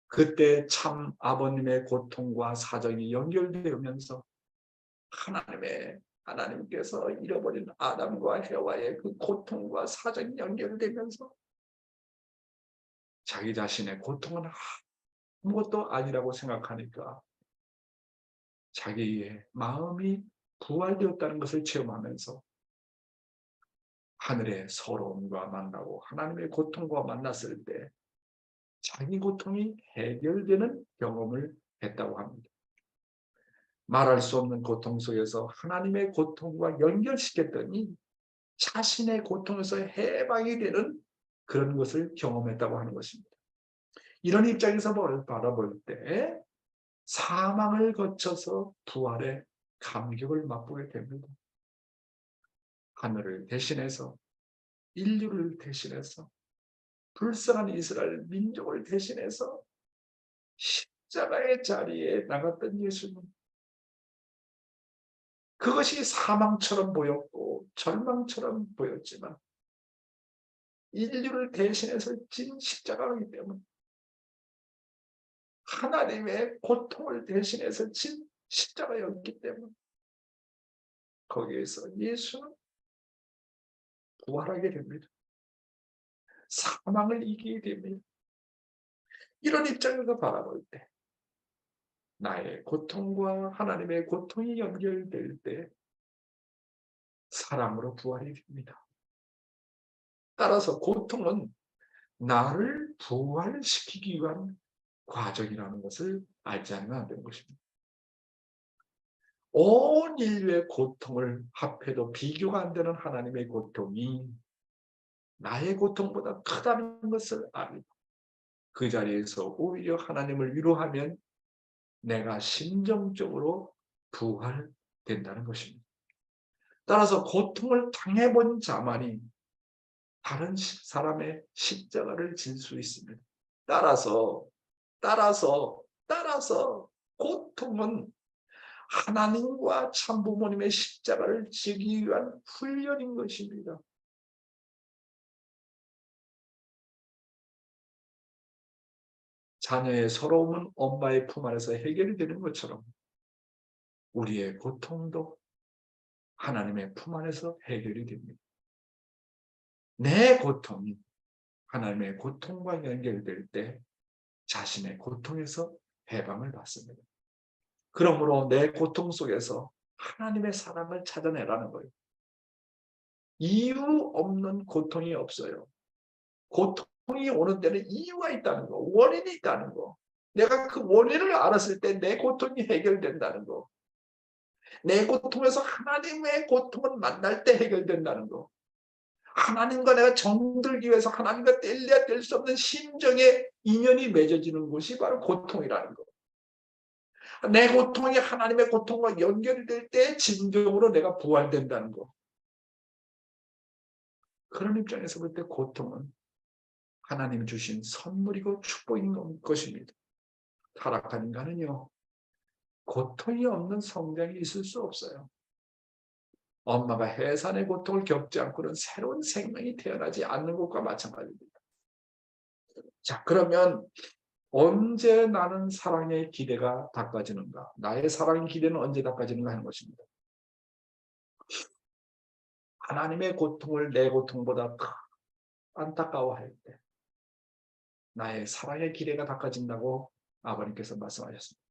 그때 참 아버님의 고통과 사정이 연결되면서 하나님께서 잃어버린 아담과 해와의 그 고통과 사정이 연결되면서 자기 자신의 고통은 아무것도 아니라고 생각하니까 자기의 마음이 부활되었다는 것을 체험하면서 하늘의 서러움과 만나고 하나님의 고통과 만났을 때 자기 고통이 해결되는 경험을 했다고 합니다. 말할 수 없는 고통 속에서 하나님의 고통과 연결시켰더니 자신의 고통에서 해방이 되는 그런 것을 경험했다고 하는 것입니다. 이런 입장에서 바라볼 때 사망을 거쳐서 부활의 감격을 맛보게 됩니다. 하늘을 대신해서 인류를 대신해서 불쌍한 이스라엘 민족을 대신해서 십자가의 자리에 나갔던 예수님. 그것이 사망처럼 보였고 절망처럼 보였지만 인류를 대신해서 진 십자가이기 때문에 하나님의 고통을 대신해서 진 십자가였기 때문에 거기에서 예수는 부활하게 됩니다. 사망을 이기게 됩니다. 이런 입장에서 바라볼 때 나의 고통과 하나님의 고통이 연결될 때 사랑으로 부활이 됩니다. 따라서 고통은 나를 부활시키기 위한 과정이라는 것을 알지 않으면 안 되는 것입니다. 온 인류의 고통을 합해도 비교가 안 되는 하나님의 고통이 나의 고통보다 크다는 것을 알고 그 자리에서 오히려 하나님을 위로하면 내가 심정적으로 부활된다는 것입니다. 따라서 고통을 당해본 자만이 다른 사람의 십자가를 질 수 있습니다. 따라서 고통은 하나님과 참부모님의 십자가를 지기 위한 훈련인 것입니다. 자녀의 서러움은 엄마의 품 안에서 해결이 되는 것처럼 우리의 고통도 하나님의 품 안에서 해결이 됩니다. 내 고통이 하나님의 고통과 연결될 때 자신의 고통에서 해방을 받습니다. 그러므로 내 고통 속에서 하나님의 사랑을 찾아내라는 거예요. 이유 없는 고통이 없어요. 고통이 오는 데는 이유가 있다는 거, 원인이 있다는 거. 내가 그 원인을 알았을 때 내 고통이 해결된다는 거. 내 고통에서 하나님의 고통을 만날 때 해결된다는 거. 하나님과 내가 정들기 위해서 하나님과 뗄래야 뗄 수 없는 심정의 인연이 맺어지는 것이 바로 고통이라는 거. 내 고통이 하나님의 고통과 연결이 될 때 진정으로 내가 부활된다는 거. 그런 입장에서 볼 때 고통은 하나님 주신 선물이고 축복인 것입니다. 타락한 인간은요, 고통이 없는 성장이 있을 수 없어요. 엄마가 해산의 고통을 겪지 않고는 새로운 생명이 태어나지 않는 것과 마찬가지입니다. 자, 그러면 언제 나는 사랑의 기대가 닦아지는가? 나의 사랑의 기대는 언제 닦아지는가 하는 것입니다. 하나님의 고통을 내 고통보다 더 안타까워할 때 나의 사랑의 기대가 닦아진다고 아버님께서 말씀하셨습니다.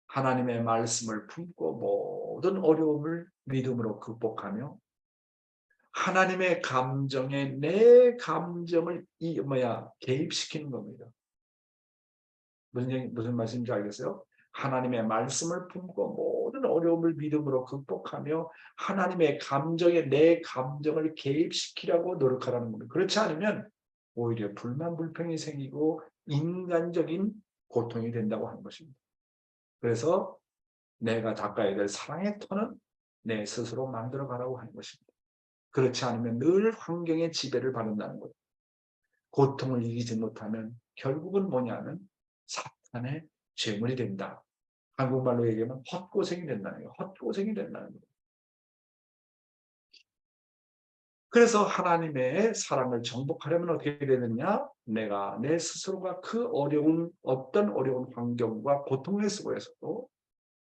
하나님의 말씀을 품고 모든 어려움을 믿음으로 극복하며 하나님의 감정에 내 감정을 개입시키는 겁니다. 무슨 말씀인지 알겠어요? 하나님의 말씀을 품고 모든 어려움을 믿음으로 극복하며 하나님의 감정에 내 감정을 개입시키려고 노력하라는 겁니다. 그렇지 않으면 오히려 불만 불평이 생기고 인간적인 고통이 된다고 하는 것입니다. 그래서 내가 닦아야 될 사랑의 터는 내 스스로 만들어가라고 하는 것입니다. 그렇지 않으면 늘 환경의 지배를 받는다는 거예요. 고통을 이기지 못하면 결국은 뭐냐면 사탄의 죄물이 된다. 한국말로 얘기하면 헛고생이 된다는 거예요. 헛고생이 된다는 거예요. 그래서 하나님의 사랑을 정복하려면 어떻게 되느냐? 내가 내 스스로가 그 어떤 어려운 환경과 고통의 속에서도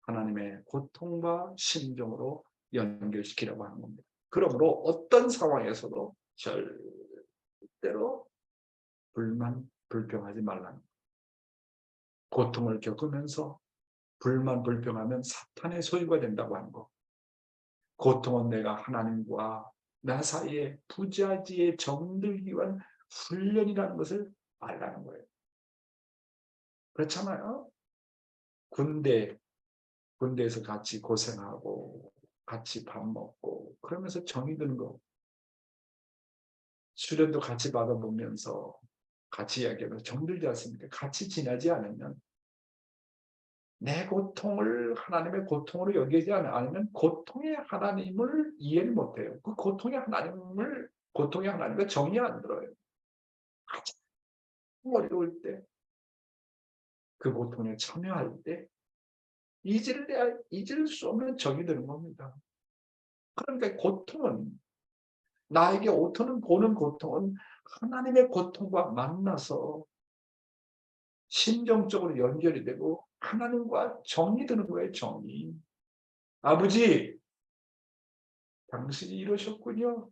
하나님의 고통과 심정으로 연결시키려고 하는 겁니다. 그러므로 어떤 상황에서도 절대로 불만, 불평하지 말라는 거예요. 고통을 겪으면서 불만, 불평하면 사탄의 소유가 된다고 하는 거. 고통은 내가 하나님과 나 사이에 부자지에 정들기 위한 훈련이라는 것을 알라는 거예요. 그렇잖아요. 군대에서 같이 고생하고 같이 밥 먹고 그러면서 정이 드는 거. 수련도 같이 받아보면서 같이 이야기하면서 정들지 않습니까? 같이 지나지 않으면 내 고통을 하나님의 고통으로 여기지 않으면 고통의 하나님을 이해를 못해요. 그 고통의 하나님과 정이 안 들어요. 가장 어려울 때, 그 고통에 참여할 때 잊을 수 없는 정이 드는 겁니다. 그러니까 고통은 나에게 보는 고통은 하나님의 고통과 만나서 심정적으로 연결이 되고 하나님과 정이 드는 거예요. 정이. 아버지, 당신이 이러셨군요.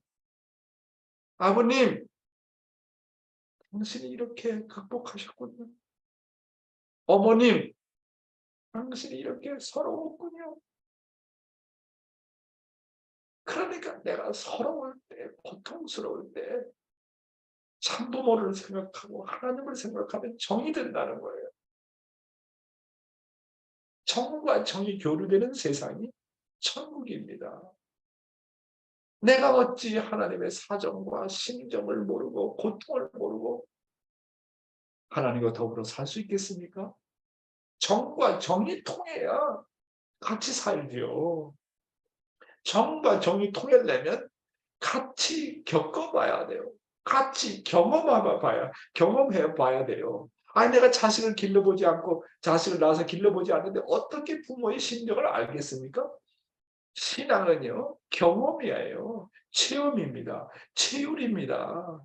아버님, 당신이 이렇게 극복하셨군요. 어머님, 당신이 이렇게 서러웠군요. 그러니까 내가 서러울 때, 고통스러울 때 참부모를 생각하고 하나님을 생각하면 정이 된다는 거예요. 정과 정이 교류되는 세상이 천국입니다. 내가 어찌 하나님의 사정과 심정을 모르고 고통을 모르고 하나님과 더불어 살 수 있겠습니까? 정과 정이 통해야 같이 살죠. 정과 정이 통하려면 같이 겪어봐야 돼요. 같이 경험해 봐야 돼요. 아니 내가 자식을 길러보지 않고 자식을 낳아서 길러보지 않는데 어떻게 부모의 심정을 알겠습니까? 신앙은요 경험이에요. 체험입니다. 체율입니다.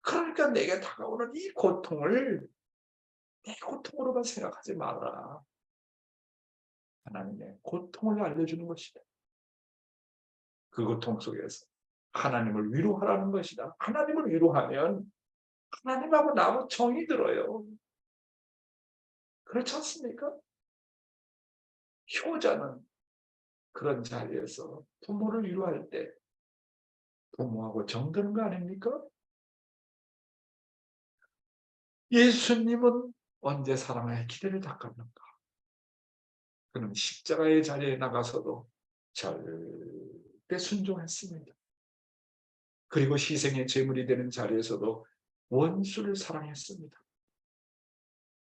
그러니까 내게 다가오는 이 고통을 내 고통으로만 생각하지 마라. 하나님의 고통을 알려주는 것이다. 그 고통 속에서 하나님을 위로하라는 것이다. 하나님을 위로하면 하나님하고 나하고 정이 들어요. 그렇지 않습니까? 효자는 그런 자리에서 부모를 위로할 때 부모하고 정드는 거 아닙니까? 예수님은 언제 사랑의 기대를 닦았는가? 그는 십자가의 자리에 나가서도 절대 순종했습니다. 그리고 희생의 제물이 되는 자리에서도 원수를 사랑했습니다.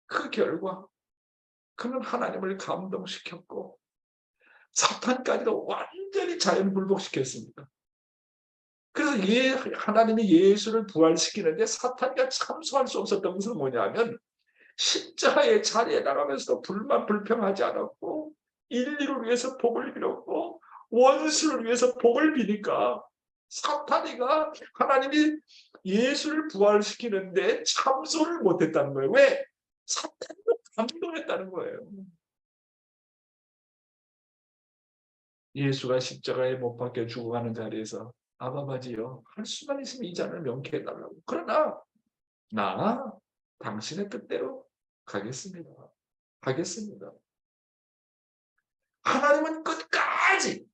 그 결과 그는 하나님을 감동시켰고 사탄까지도 완전히 자연불복시켰습니다. 그래서 하나님이 예수를 부활시키는데 사탄이 참소할 수 없었던 것은 뭐냐면 십자가의 자리에 나가면서도 불평하지 않았고 인류를 위해서 복을 빌었고 원수를 위해서 복을 비니까 사탄이가 하나님이 예수를 부활시키는데 참소를 못했다는 거예요. 왜? 사탄도 감동했다는 거예요. 예수가 십자가에 못 박혀 죽어가는 자리에서 아바바지요, 할 수만 있으면 이 잔을 명쾌해달라고. 그러나 나 당신의 뜻대로 가겠습니다. 하겠습니다. 하나님은 끝까지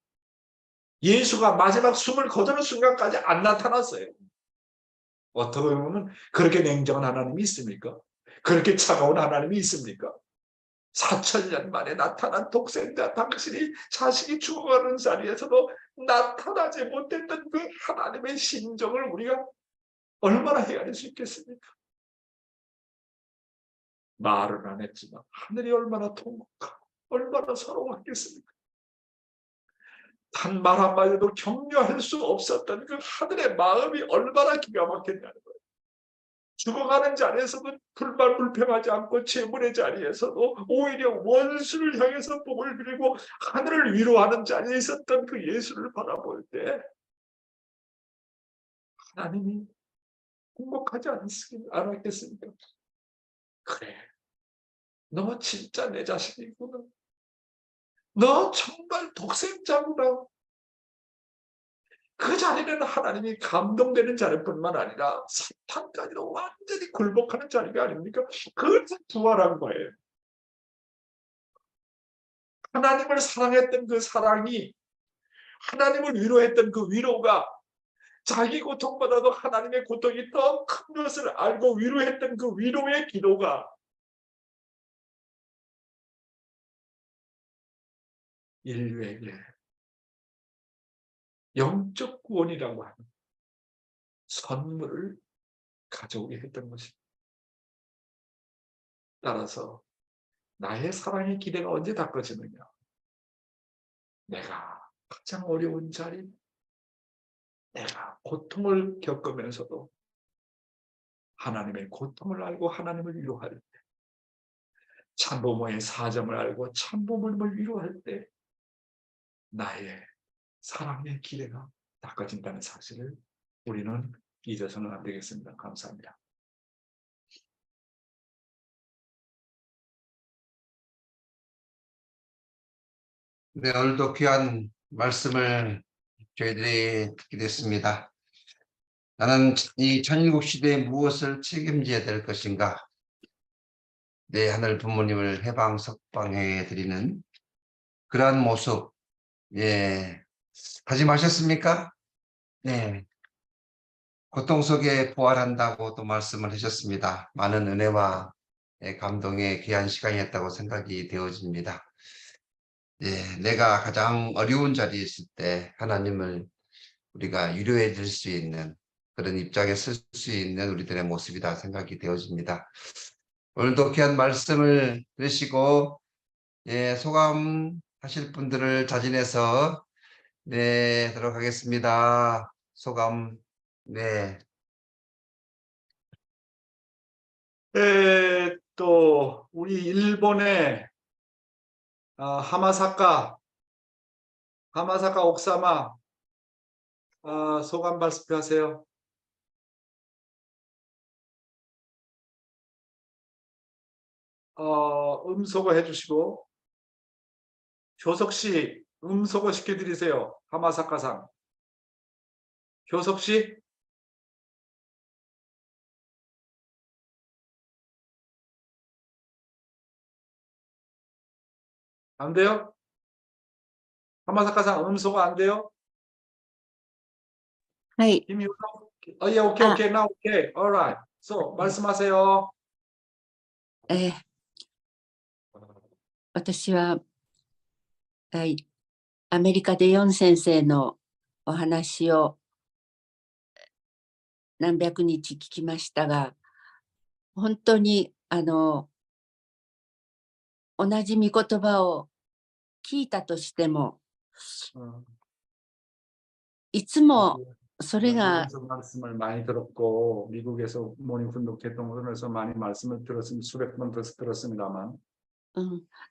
예수가 마지막 숨을 거두는 순간까지 안 나타났어요. 어떻게 보면 그렇게 냉정한 하나님이 있습니까? 그렇게 차가운 하나님이 있습니까? 4000년 만에 나타난 독생자 당신이 자식이 죽어가는 자리에서도 나타나지 못했던 그 하나님의 심정을 우리가 얼마나 헤아릴 수 있겠습니까? 말은 안 했지만 하늘이 얼마나 통곡하고 얼마나 서러웠겠습니까? 단 말 한마디도 격려할 수 없었던 그 하늘의 마음이 얼마나 기가 막혔냐는 거예요. 죽어가는 자리에서도 불평하지 않고 재물의 자리에서도 오히려 원수를 향해서 복을 빌고 하늘을 위로하는 자리에 있었던 그 예수를 바라볼 때 하나님이 행복하지 않았겠습니까? 그래, 너 진짜 내 자식이구나. 너 정말 독생자구나. 그 자리는 하나님이 감동되는 자리뿐만 아니라 사탄까지도 완전히 굴복하는 자리가 아닙니까? 그것을 부활한 거예요. 하나님을 사랑했던 그 사랑이, 하나님을 위로했던 그 위로가, 자기 고통보다도 하나님의 고통이 더 큰 것을 알고 위로했던 그 위로의 기도가 인류에게 영적 구원이라고 하는 선물을 가져오게 했던 것입니다. 따라서 나의 사랑의 기대가 언제 닦아지느냐? 내가 가장 어려운 자리, 내가 고통을 겪으면서도 하나님의 고통을 알고 하나님을 위로할 때, 참부모의 사정을 알고 참부모를 위로할 때 나의 사랑의 기대가 닦아진다는 사실을 우리는 잊어서는 안 되겠습니다. 감사합니다. 네, 오늘도 귀한 말씀을 저희들이 듣게 됐습니다. 나는 이 천일국 시대에 무엇을 책임져야 될 것인가? 내 하늘 부모님을 해방 석방해 드리는 그러한 모습, 예, 다짐하셨습니까? 네, 고통 속에 부활한다고 또 말씀을 하셨습니다. 많은 은혜와 감동의 귀한 시간이었다고 생각이 되어집니다. 예, 내가 가장 어려운 자리에 있을 때 하나님을 우리가 위로해 줄 수 있는 그런 입장에 설 수 있는 우리들의 모습이다 생각이 되어집니다. 오늘도 귀한 말씀을 들으시고 소감 하실 분들을 자진해서 하도록 하겠습니다. 소감. 네. 또 우리 일본의 하마사카 옥사마 소감 발표하세요. 음소거 해주시고, 효석씨 음소거 시켜드리세요. 하마사카상. 효석씨? 안 돼요? 하마사카상 음소거 안 돼요? はい。 힘이 올라? 예, 오케이, 오케이, 나 오케이. alright. So, 말씀하세요. 私は、はい、アメリカでヨン先生のお話を、何百日聞きましたが、本当に同じ御言葉を聞いたとしても、 어, いつもそれが 미국에서 말씀을 많이 들었고 미국에서 모닝 훈독했던 것에서 많이 말씀을 들었으면 수백 번 들었습니다만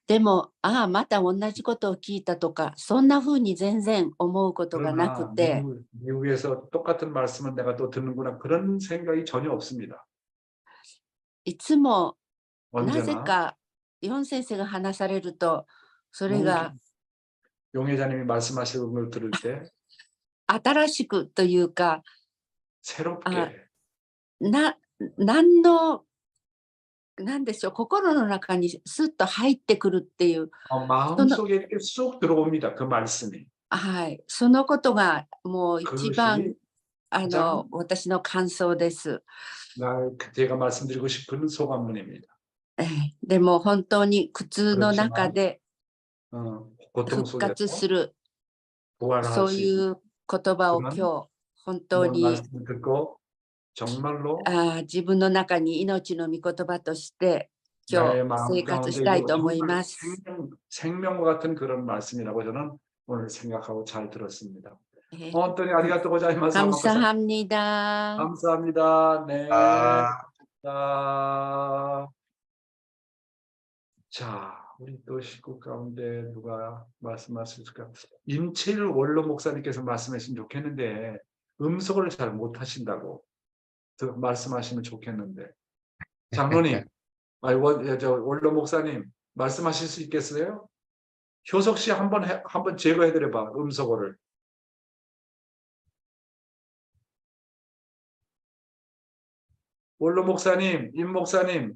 でも、ああ、また同じことを聞いたとか、そんな風に全然思うことがなく 그러나 て、 미국에서 똑같은 말씀을 내가 또 듣는구나 그런 생각이 전혀 없습니다. いつもなぜ 언제나 かイオン先生が話されると、それが 용혜자님이 말씀하시는 걸 들을 때 新しくというか、 새롭게 何の、なんでしょう、心の中にスッと入ってくるっていう、 마음속에 이렇게 쑥 들어옵니다. 그 말씀이. はい、そのことがもう一番 그것이 가장 私の感想です。 제가 말씀드리고 싶은 소감문입니다. でも本当に苦痛の 그렇지만 中で 고통 復活 속에서 する、 부활할 そう 수 い 있는 う言葉を 그런 今日本当 오늘 に 말씀을 듣고 정말로 自分の中に命の御言葉として今 나의 日 마음 生活 가운데 したいと思い 정말 ます。 생명과 같은 그런 말씀이라고 저는 오늘 생각하고 잘 들었습니다. えー 어떠니 아리가또 고자이마스. 감사합니다. 감사합니다. 네. 아, 자, 우리 또 식구 가운데 누가 말씀하실까? 임채일 원로 목사님께서 말씀하시면 좋겠는데 음성을 잘 못하신다고 말씀하시면 좋겠는데. 장로님, 원로 목사님 말씀하실 수 있겠어요? 효석 씨 한번 제거해드려봐, 음성어를. 원로 목사님, 임 목사님.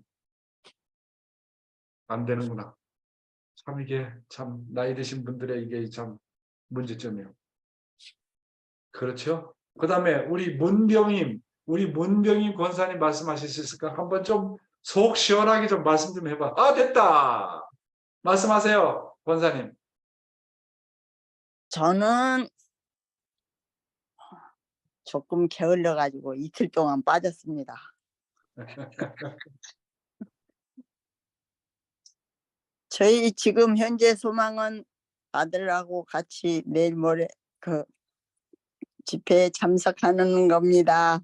안 되는구나. 참 이게 참 나이 드신 분들의 이게 참 문제점이에요. 그렇죠? 그 다음에 우리 문병임 권사님 말씀하실 수 있을까? 한번 좀 속 시원하게 좀 말씀 좀 해봐. 아, 됐다. 말씀하세요, 권사님. 저는 조금 게을러 가지고 이틀 동안 빠졌습니다. 저희 지금 현재 소망은 아들하고 같이 내일 모레 그 집회에 참석하는 겁니다.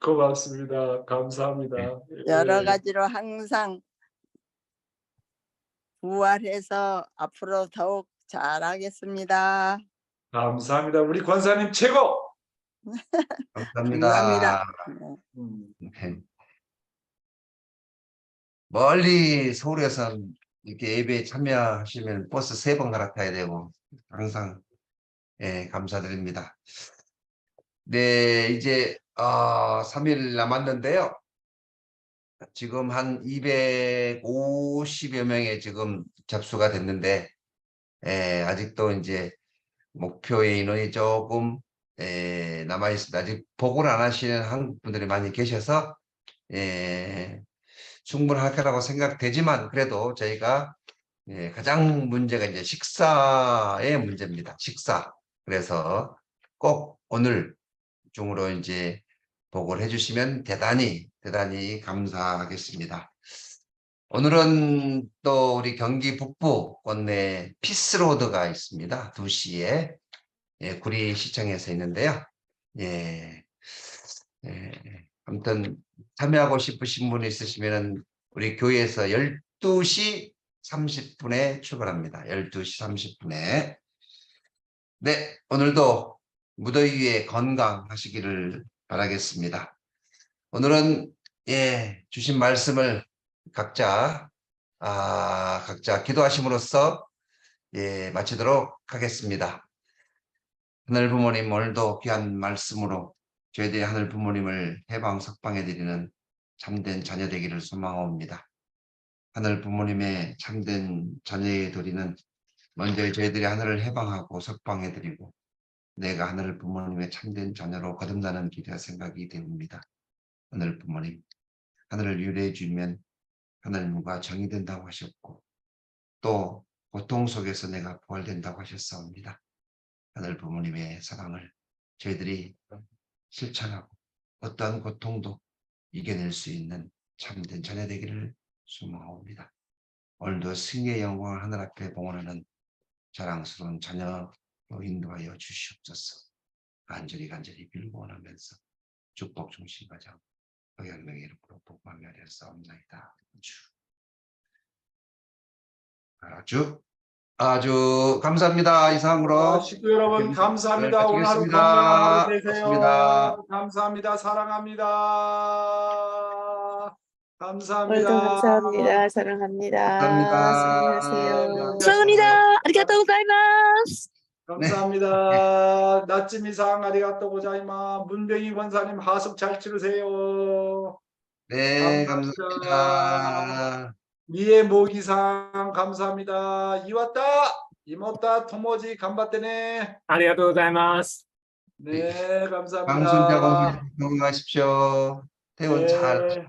고맙습니다. 감사합니다. 여러 예. 가지로 항상 부활해서 앞으로 더욱 잘하겠습니다. 감사합니다. 우리 권사님 최고. 감사합니다. 음. 네. 멀리 서울에서 이렇게 예배에 참여하시면 버스 3번 갈아타야 되고 항상 감사드립니다. 네, 이제 3일 남았는데요. 지금 한 250여 명의 지금 접수가 됐는데 아직도 이제 목표의 인원이 조금 남아 있습니다. 아직 보고를 안 하시는 한국 분들이 많이 계셔서 충분할 거라고 생각되지만 그래도 저희가 가장 문제가 이제 식사의 문제입니다. 식사. 그래서 꼭 오늘 중으로 이제 보고를 해주시면 대단히 감사하겠습니다. 오늘은 또 우리 경기 북부 건너에 피스로드가 있습니다. 2시에 구리시청에서 있는데요. 아무튼 참여하고 싶으신 분이 있으시면 우리 교회에서 12시 30분에 출발합니다. 12시 30분에. 네, 오늘도 무더위에 건강하시기를 바라겠습니다. 오늘은 주신 말씀을 각자 기도하심으로써 마치도록 하겠습니다. 하늘 부모님, 오늘도 귀한 말씀으로 저희들이 하늘 부모님을 해방 석방해 드리는 참된 자녀 되기를 소망합니다. 하늘 부모님의 참된 자녀의 도리는 먼저 저희들이 하늘을 해방하고 석방해 드리고 내가 하늘 부모님의 참된 자녀로 거듭나는 길이라 생각이 됩니다. 하늘 부모님, 하늘을 유래해 주면 하늘님과 정이 된다고 하셨고 또 고통 속에서 내가 부활된다고 하셨사옵니다. 하늘 부모님의 사랑을 저희들이 실천하고 어떠한 고통도 이겨낼 수 있는 참된 자녀 되기를 소망합니다. 오늘도 승리의 영광을 하늘 앞에 봉헌하는 자랑스러운 자녀로 인도하여 주시옵소서. 간절히 빌고 원하면서 축복 중심 가정 허영명의 이름으로 복하며 하였사옵나이다. 아주 감사합니다. 이상으로 식구 여러분 감사합니다. 오늘 하루 마치겠습니다. 건강한 하루 되세요. 고맙습니다. 감사합니다. 사랑합니다. 감사합니다. 오늘도 감사합니다. 사랑합니다. 감사합니다. 승리하세요. 사랑합니다. 아리가또 고자이마스. 감사합니다. 나츠미상 아리가또 고자이마. 문병희 권사님 하숙 잘 치르세요. 네, 감사합니다. 감사합니다. 미의 모기상 감사합니다. 이왔다 이모다 토모지 간바테네. ありがとうございます。 네 감사합니다. 강순자 건강하십시오. 태원 잘 네.